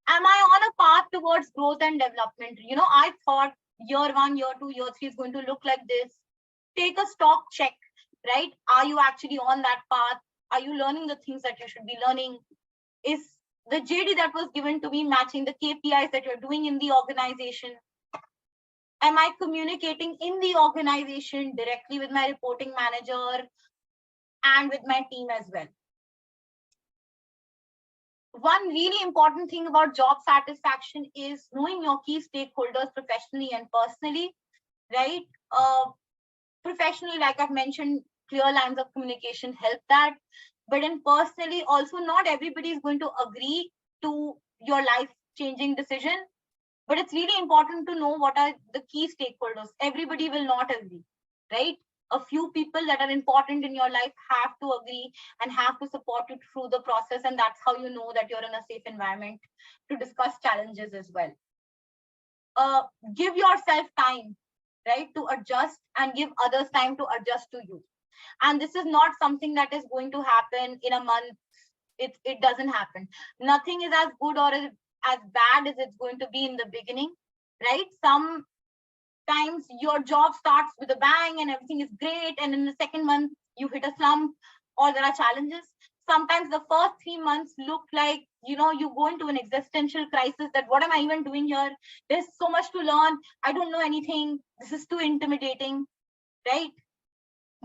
Am I on a path towards growth and development? I thought year 1, year 2, year 3 is going to look like this. Take a stock check, right? Are you actually on that path? Are you learning the things that you should be learning? Is the JD that was given to me matching the KPIs that you're doing in the organization? Am I communicating in the organization directly with my reporting manager and with my team as well? One really important thing about job satisfaction is knowing your key stakeholders professionally and personally, right? Professionally, like I've mentioned, clear lines of communication help that. But in personally, also, not everybody is going to agree to your life changing decision. But it's really important to know what are the key stakeholders. Everybody will not agree, right? A few people that are important in your life have to agree and have to support you through the process. And that's how you know that you're in a safe environment to discuss challenges as well. Give yourself time, right, to adjust, and give others time to adjust to you. And this is not something that is going to happen in a month. It doesn't happen. Nothing is as good or as bad as it's going to be in the beginning, right? Sometimes your job starts with a bang and everything is great, and in the second month you hit a slump or there are challenges. Sometimes the first 3 months look like, you go into an existential crisis, that what am I even doing here? There's so much to learn. I don't know anything. This is too intimidating, right?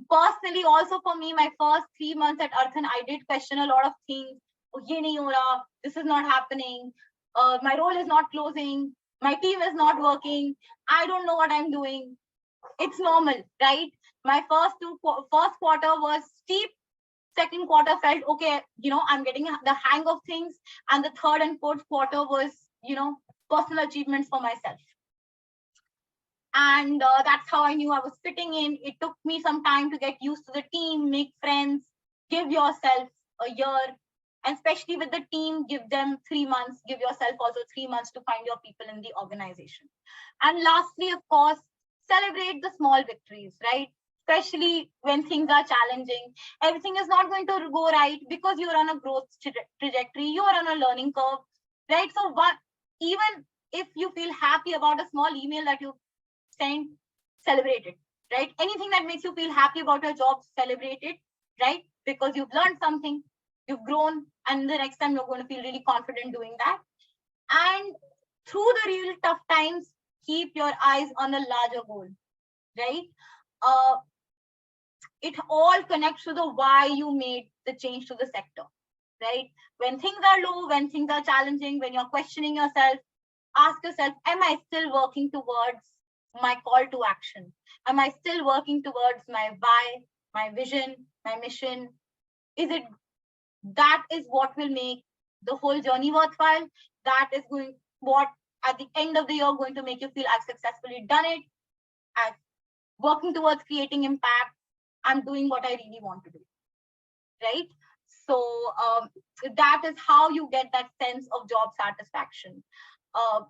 Personally, also for me, my first 3 months at Arthan, I did question a lot of things. Oh, ye nahi ho raha, this is not happening. My role is not closing. My team is not working. I don't know what I'm doing. It's normal, right? My first quarter was steep. Second quarter felt okay. I'm getting the hang of things, and the third and fourth quarter was, personal achievements for myself. And that's how I knew I was fitting in. It took me some time to get used to the team, make friends, give yourself a year, and especially with the team, give them 3 months, give yourself also 3 months to find your people in the organization. And lastly, of course, celebrate the small victories, right? Especially when things are challenging. Everything is not going to go right because you're on a growth trajectory, you're on a learning curve, right? So even if you feel happy about a small email that you sent, celebrate it, right? Anything that makes you feel happy about your job, celebrate it, right? Because you've learned something, you've grown, and the next time you're going to feel really confident doing that. And through the real tough times, keep your eyes on a larger goal, right? Uh, it all connects to the why you made the change to the sector, right? When things are low, when things are challenging, when you're questioning yourself, ask yourself, am I still working towards my call to action? Am I still working towards my why, my vision, my mission? Is it that is what will make the whole journey worthwhile? That is going what at the end of the year going to make you feel I've successfully done it. I've working towards creating impact. I'm doing what I really want to do, right? So that is how you get that sense of job satisfaction. Uh,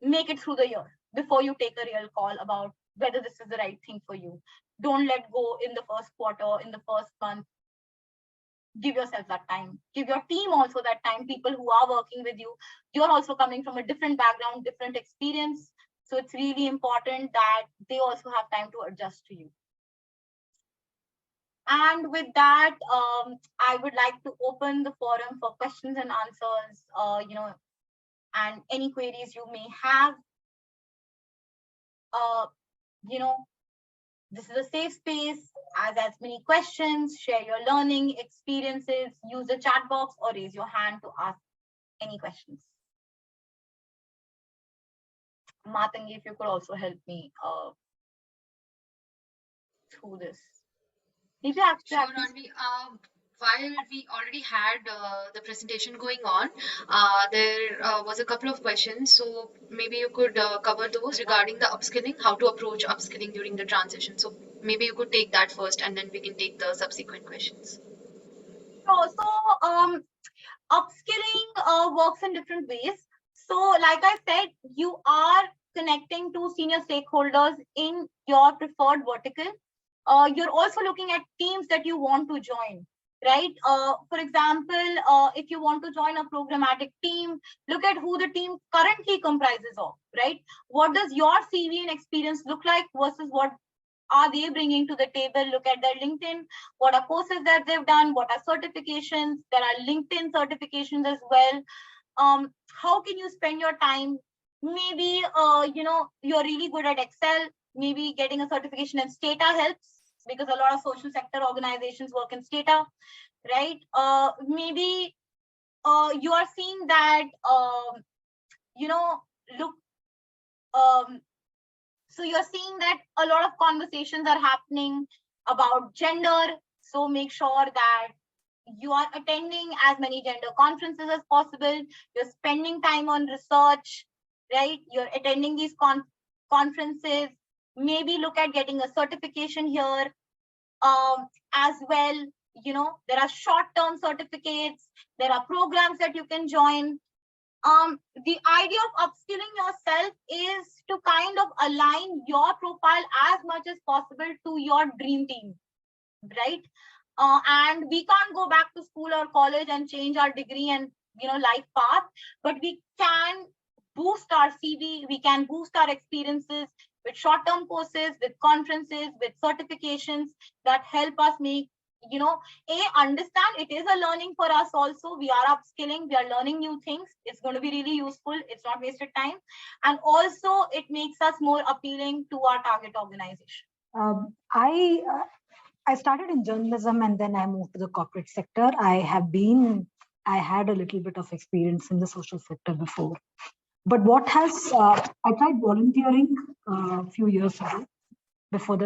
make it through the year before you take a real call about whether this is the right thing for you. Don't let go in the first quarter, in the first month. Give yourself that time. Give your team also that time. People who are working with you, you're also coming from a different background, different experience. So it's really important that they also have time to adjust to you. And with that, I would like to open the forum for questions and answers, and any queries you may have. Uh, you know, This is a safe space. Ask as many questions, share your learning experiences, use the chat box or raise your hand to ask any questions. Matangi, if you could also help me through this. Maybe
Sure, Anvi. While we already had the presentation going on, there was a couple of questions. So maybe you could cover those regarding the upskilling, how to approach upskilling during the transition. So maybe you could take that first, and then we can take the subsequent questions.
So, upskilling works in different ways. So, like I said, you are connecting to senior stakeholders in your preferred vertical. You're also looking at teams that you want to join, right? For example, if you want to join a programmatic team, look at who the team currently comprises of, right? What does your CV and experience look like versus what are they bringing to the table? Look at their LinkedIn. What are courses that they've done? What are certifications? There are LinkedIn certifications as well. How can you spend your time? Maybe you're really good at Excel. Maybe getting a certification in Stata helps because a lot of social sector organizations work in Stata, right? Maybe you are seeing that look so you're seeing that a lot of conversations are happening about gender. So make sure that you are attending as many gender conferences as possible. You're spending time on research, right? You're attending these conferences. Maybe look at getting a certification here as well. There are short-term certificates. There are programs that you can join. The idea of upskilling yourself is to kind of align your profile as much as possible to your dream team, right? And we can't go back to school or college and change our degree and life path, but we can boost our CV, we can boost our experiences with short-term courses, with conferences, with certifications that help us make understand it is a learning for us also. We are upskilling, we are learning new things. It's going to be really useful. It's not wasted time. And also it makes us more appealing to our target organization.
I started in journalism and then I moved to the corporate sector. I had a little bit of experience in the social sector before. But I tried volunteering a few years ago,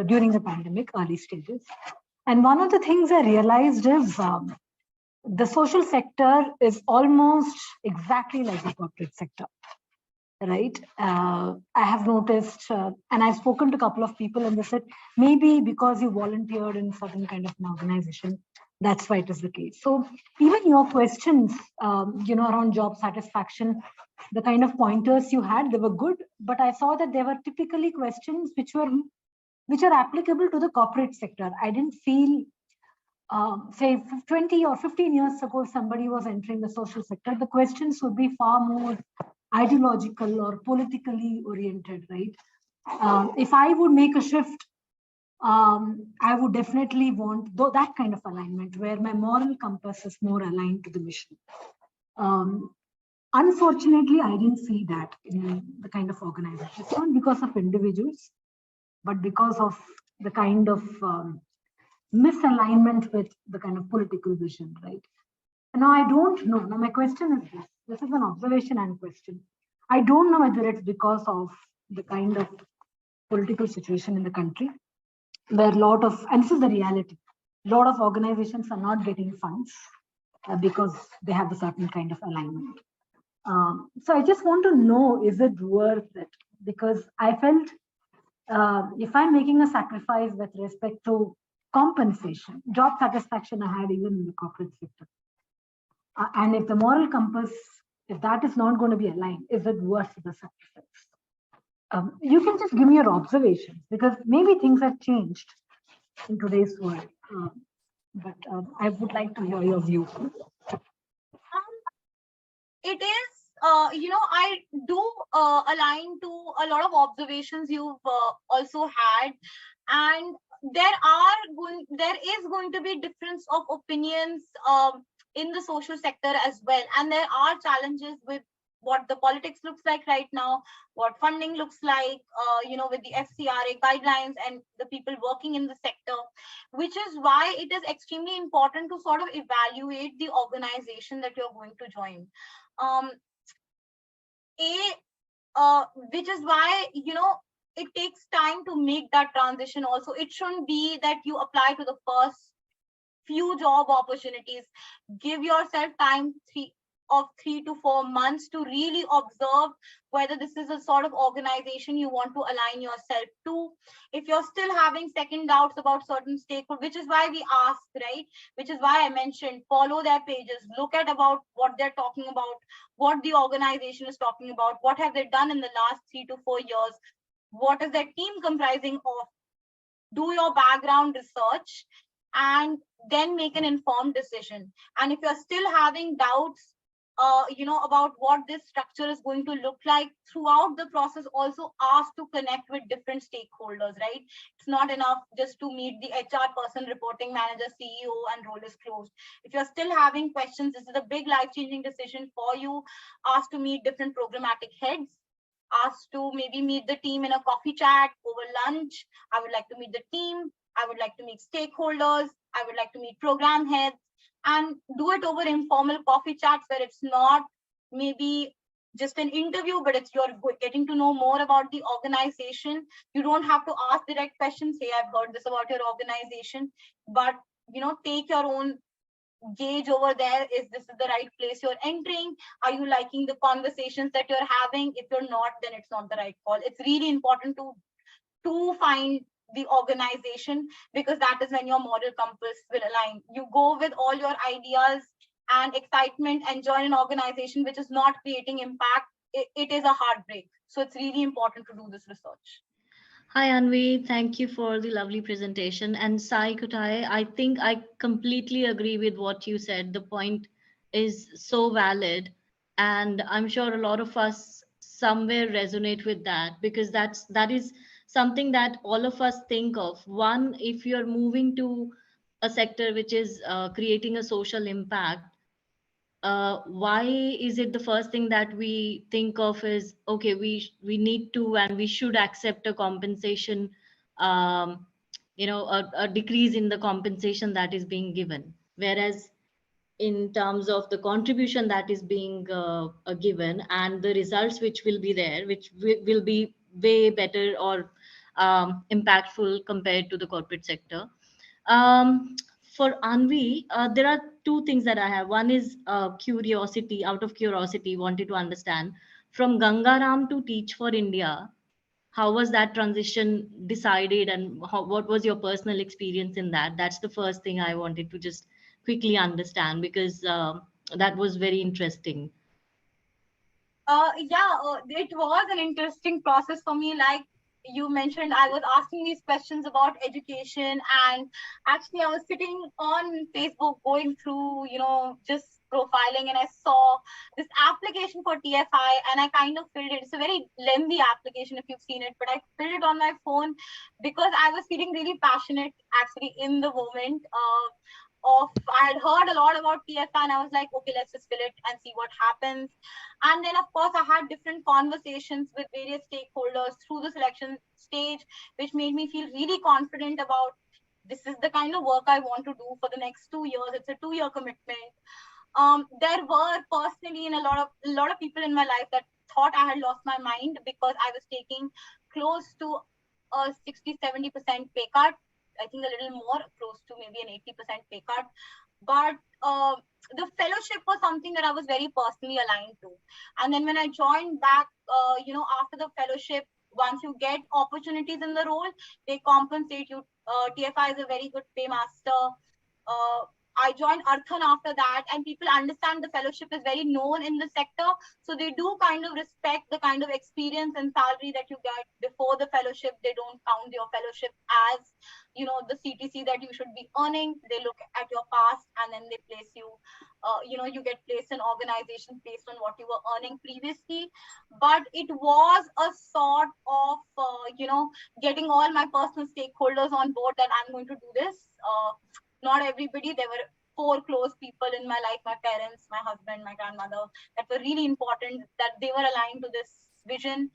during the pandemic, early stages. And one of the things I realized is the social sector is almost exactly like the corporate sector, right? I have noticed, and I've spoken to a couple of people and they said, maybe because you volunteered in certain kind of an organization, that's why it is the case. So even your questions, around job satisfaction, the kind of pointers you had, they were good, but I saw that they were typically questions which are applicable to the corporate sector. I didn't feel, say 20 or 15 years ago, if somebody was entering the social sector, the questions would be far more ideological or politically oriented, right? If I would make a shift, I would definitely want that kind of alignment where my moral compass is more aligned to the mission. Unfortunately, I didn't see that in the kind of organization. It's not because of individuals, but because of the kind of misalignment with the kind of political vision, right? Now, I don't know. Now, my question is this. This is an observation and question. I don't know whether it's because of the kind of political situation in the country where and this is the reality, a lot of organizations are not getting funds because they have a certain kind of alignment. So I just want to know, is it worth it? Because I felt if I'm making a sacrifice with respect to compensation, job satisfaction I had even in the corporate sector. And if the moral compass, if that is not going to be aligned, is it worth the sacrifice? You can just give me your observations because maybe things have changed in today's world. But I would like to hear your view.
It is, I do align to a lot of observations you've also had, and there is going to be difference of opinions in the social sector as well, and there are challenges with what the politics looks like right now, what funding looks like, with the FCRA guidelines and the people working in the sector, which is why it is extremely important to sort of evaluate the organization that you're going to join. Um, a Which is why, it takes time to make that transition also. It shouldn't be that you apply to the first few job opportunities. Give yourself time, 3 to 4 months, to really observe whether this is a sort of organization you want to align yourself to. If you're still having second doubts about certain stakeholders, which is why we ask, right? Which is why I mentioned, follow their pages, look at about what they're talking about, what the organization is talking about, what have they done in the last 3 to 4 years, what is their team comprising of. Do your background research and then make an informed decision. And if you're still having doubts, about what this structure is going to look like, throughout the process, also ask to connect with different stakeholders, right? It's not enough just to meet the HR person, reporting manager, CEO, and role is closed. If you're still having questions, this is a big life-changing decision for you. Ask to meet different programmatic heads, asked to maybe meet the team in a coffee chat over lunch. I would like to meet the team. I would like to meet stakeholders. I would like to meet program heads, and do it over informal coffee chats where it's not maybe just an interview, but it's you're getting to know more about the organization. You don't have to ask direct questions. Hey, I've heard this about your organization, but take your own gauge over there. Is this is the right place you're entering? Are you liking the conversations that you're having? If you're not, then it's not the right call. It's really important to find the organization, because that is when your moral compass will align. You go with all your ideas and excitement and join an organization which is not creating impact. It is a heartbreak. So it's really important to do this research.
Hi, Anvi. Thank you for the lovely presentation. And Sai Kutai, I think I completely agree with what you said. The point is so valid. And I'm sure a lot of us somewhere resonate with that, because that is something that all of us think of. One, if you're moving to a sector which is creating a social impact, why is it the first thing that we think of is, okay, we need to and we should accept a compensation, um, a decrease in the compensation that is being given, whereas in terms of the contribution that is being given and the results which will be there, which will be way better or impactful compared to the corporate sector. For Anvi, there are two things that I have. One is curiosity, out of curiosity, wanted to understand from Gangaram to Teach for India, how was that transition decided, and what was your personal experience in that? That's the first thing I wanted to just quickly understand, because that was very interesting.
It was an interesting process for me. Like you mentioned, I was asking these questions about education, and actually, I was sitting on Facebook going through, just profiling, and I saw this application for TFI, and I kind of filled it. It's a very lengthy application if you've seen it, but I filled it on my phone because I was feeling really passionate actually in the moment. I had heard a lot about TFI, and I was like, okay, let's just fill it and see what happens. And then, of course, I had different conversations with various stakeholders through the selection stage, which made me feel really confident about this is the kind of work I want to do for the next 2 years. It's a 2-year commitment. There were personally a lot of people in my life that thought I had lost my mind because I was taking close to a 60-70% pay cut. I think a little more, close to maybe an 80% pay cut. But the fellowship was something that I was very personally aligned to. And then when I joined back, after the fellowship, once you get opportunities in the role, they compensate you. TFI is a very good paymaster. I joined Arthan after that, and people understand the fellowship is very known in the sector. So they do kind of respect the kind of experience and salary that you get before the fellowship. They don't count your fellowship as, the CTC that you should be earning. They look at your past and then they place you, you get placed in organizations based on what you were earning previously. But it was a sort of, getting all my personal stakeholders on board that I'm going to do this. Not everybody, there were 4 close people in my life, my parents, my husband, my grandmother, that were really important, that they were aligned to this vision.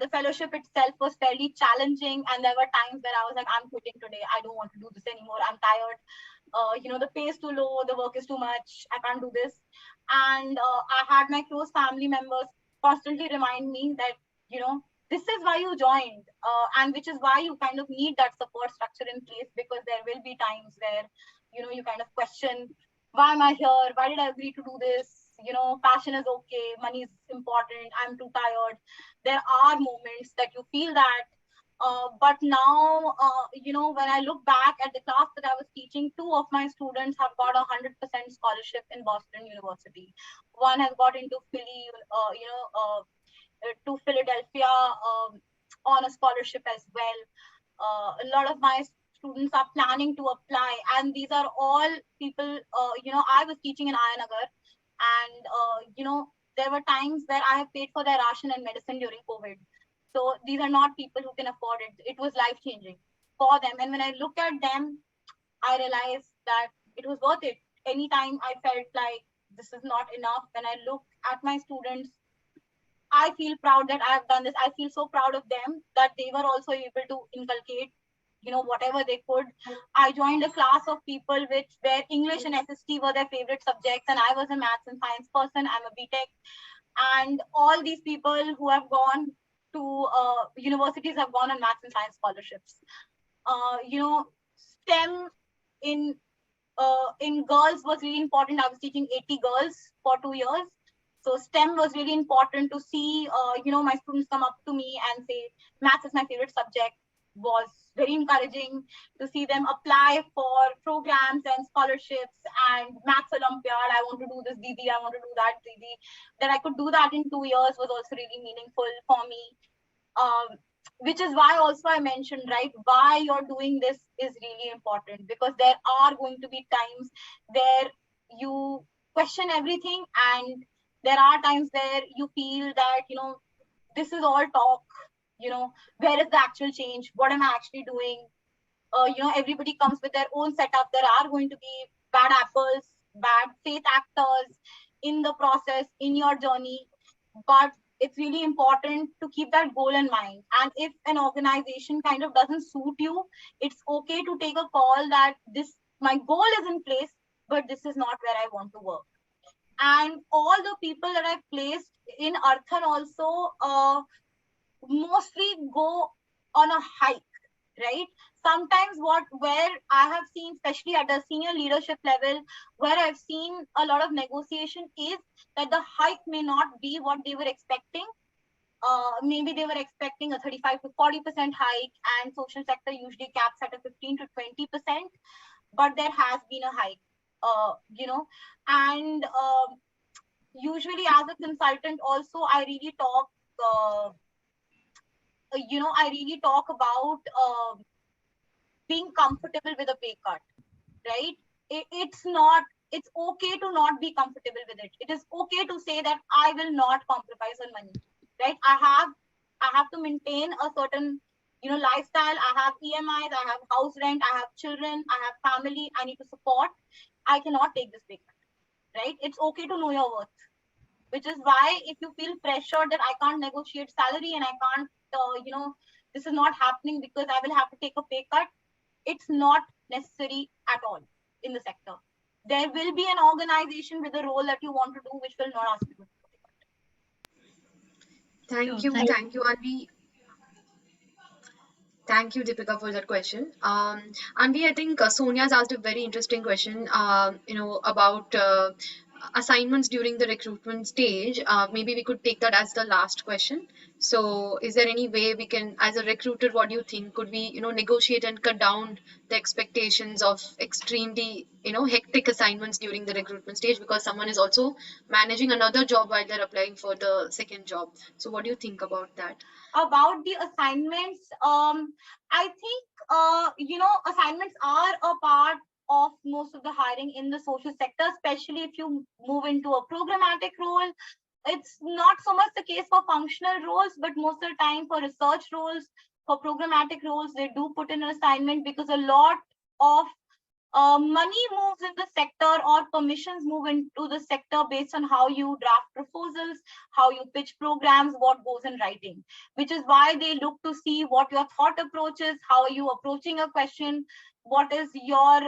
The fellowship itself was fairly challenging, and there were times where I was like, I'm quitting today. I don't want to do this anymore. I'm tired. The pay is too low, the work is too much. I can't do this. And I had my close family members constantly remind me that, this is why you joined, and which is why you kind of need that support structure in place, because there will be times where, you kind of question, why am I here? Why did I agree to do this? Passion is okay, money is important, I'm too tired. There are moments that you feel that, but now, when I look back at the class that I was teaching, 2 of my students have got 100% scholarship in Boston University. One has got into to Philadelphia on a scholarship as well. A lot of my students are planning to apply, and these are all people, I was teaching in Ayanagar, and, there were times where I have paid for their ration and medicine during COVID. So these are not people who can afford it. It was life changing for them. And when I look at them, I realized that it was worth it. Anytime I felt like this is not enough, when I look at my students, I feel proud that I've done this. I feel so proud of them that they were also able to inculcate, whatever they could. I joined a class of people where English and SST were their favorite subjects, and I was a maths and science person. I'm a BTech, and all these people who have gone to universities have gone on maths and science scholarships. STEM in girls was really important. I was teaching 80 girls for 2 years. So STEM was really important to see, my students come up to me and say, maths is my favorite subject, was very encouraging to see them apply for programs and scholarships and maths Olympiad. I want to do this, Didi. I want to do that, Didi. That I could do that in 2 years was also really meaningful for me. Which is why also I mentioned, right, why you're doing this is really important, because there are going to be times where you question everything, and there are times where you feel that, this is all talk, where is the actual change? What am I actually doing? Everybody comes with their own setup. There are going to be bad apples, bad faith actors in the process, in your journey. But it's really important to keep that goal in mind. And if an organization kind of doesn't suit you, it's okay to take a call that my goal is in place, but this is not where I want to work. And all the people that I've placed in Arthan also mostly go on a hike, right? Sometimes where I have seen, especially at the senior leadership level, where I've seen a lot of negotiation is that the hike may not be what they were expecting. Maybe they were expecting a 35 to 40% hike, and social sector usually caps at a 15 to 20%, but there has been a hike, and usually as a consultant also, I really talk, about being comfortable with a pay cut, right? It's okay to not be comfortable with it. It is okay to say that I will not compromise on money, right? I have to maintain a certain, lifestyle. I have EMIs, I have house rent, I have children, I have family I need to support. I cannot take this pay cut, right? It's okay to know your worth, which is why if you feel pressured that I can't negotiate salary and I can't, this is not happening because I will have to take a pay cut, it's not necessary at all in the sector. There will be an organization with a role that you want to do, which will not ask you to do it.
Thank you, Anvi. Thank you, Deepika, for that question. Anvi, I think Sonia's asked a very interesting question, about assignments during the recruitment stage. Maybe we could take that as the last question. So, is there any way we can, as a recruiter, what do you think? Could we, negotiate and cut down the expectations of extremely, hectic assignments during the recruitment stage, because someone is also managing another job while they're applying for the second job. So, what do you think about that?
About the assignments, I think, assignments are a part of most of the hiring in the social sector, especially if you move into a programmatic role. It's not so much the case for functional roles, but most of the time for research roles, for programmatic roles, they do put in an assignment, because a lot of money moves in the sector or permissions move into the sector based on how you draft proposals, how you pitch programs, what goes in writing, which is why they look to see what your thought approach is, how are you approaching a question, what is your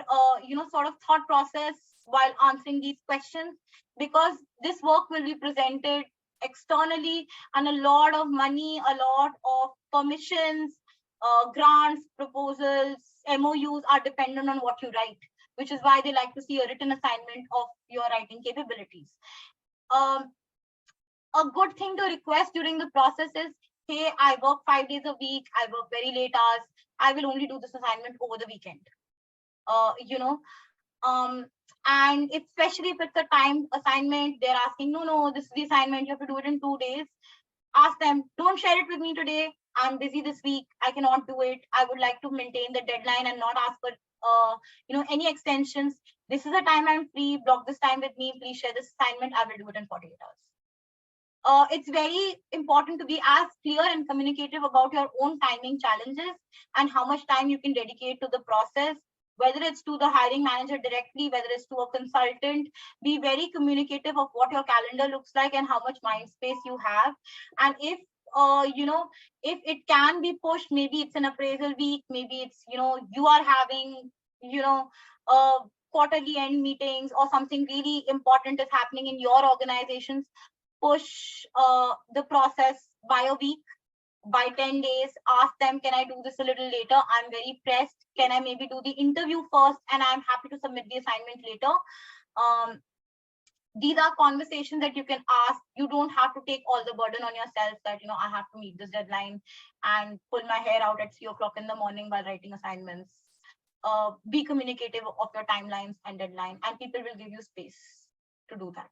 sort of thought process while answering these questions, because this work will be presented externally, and a lot of money, a lot of permissions, grants, proposals, MOUs are dependent on what you write, which is why they like to see a written assignment of your writing capabilities. Um, a good thing to request during the process is, hey, I work 5 days a week, I work very late hours, I will only do this assignment over the weekend. Um, and especially if it's a timed assignment, they're asking, no, this is the assignment, you have to do it in 2 days. Ask them, don't share it with me today. I'm busy this week. I cannot do it. I would like to maintain the deadline and not ask for any extensions. This is the time I'm free. Block this time with me. Please share this assignment. I will do it in 48 hours. It's very important to be as clear and communicative about your own timing challenges and how much time you can dedicate to the process, whether it's to the hiring manager directly, whether it's to a consultant. Be very communicative of what your calendar looks like and how much mind space you have. And if if it can be pushed, maybe it's an appraisal week, maybe it's you are having quarterly end meetings or something really important is happening in your organizations, push the process by a week, by 10 days. Ask them, can I do this a little later? I'm very pressed. Can I maybe do the interview first and I'm happy to submit the assignment later? These are conversations that you can ask. You don't have to take all the burden on yourself that, I have to meet this deadline and pull my hair out at 3 o'clock in the morning while writing assignments. Be communicative of your timelines and deadline, and people will give you space to do that.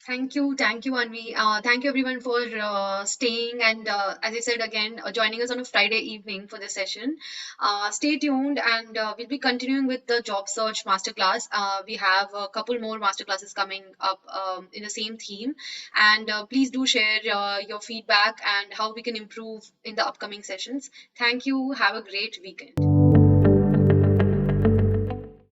Thank you, Anvi. Thank you everyone for staying and, as I said again, joining us on a Friday evening for this session. Stay tuned, and we'll be continuing with the job search masterclass. We have a couple more masterclasses coming up in the same theme, and please do share your feedback and how we can improve in the upcoming sessions. Thank you. Have a great weekend.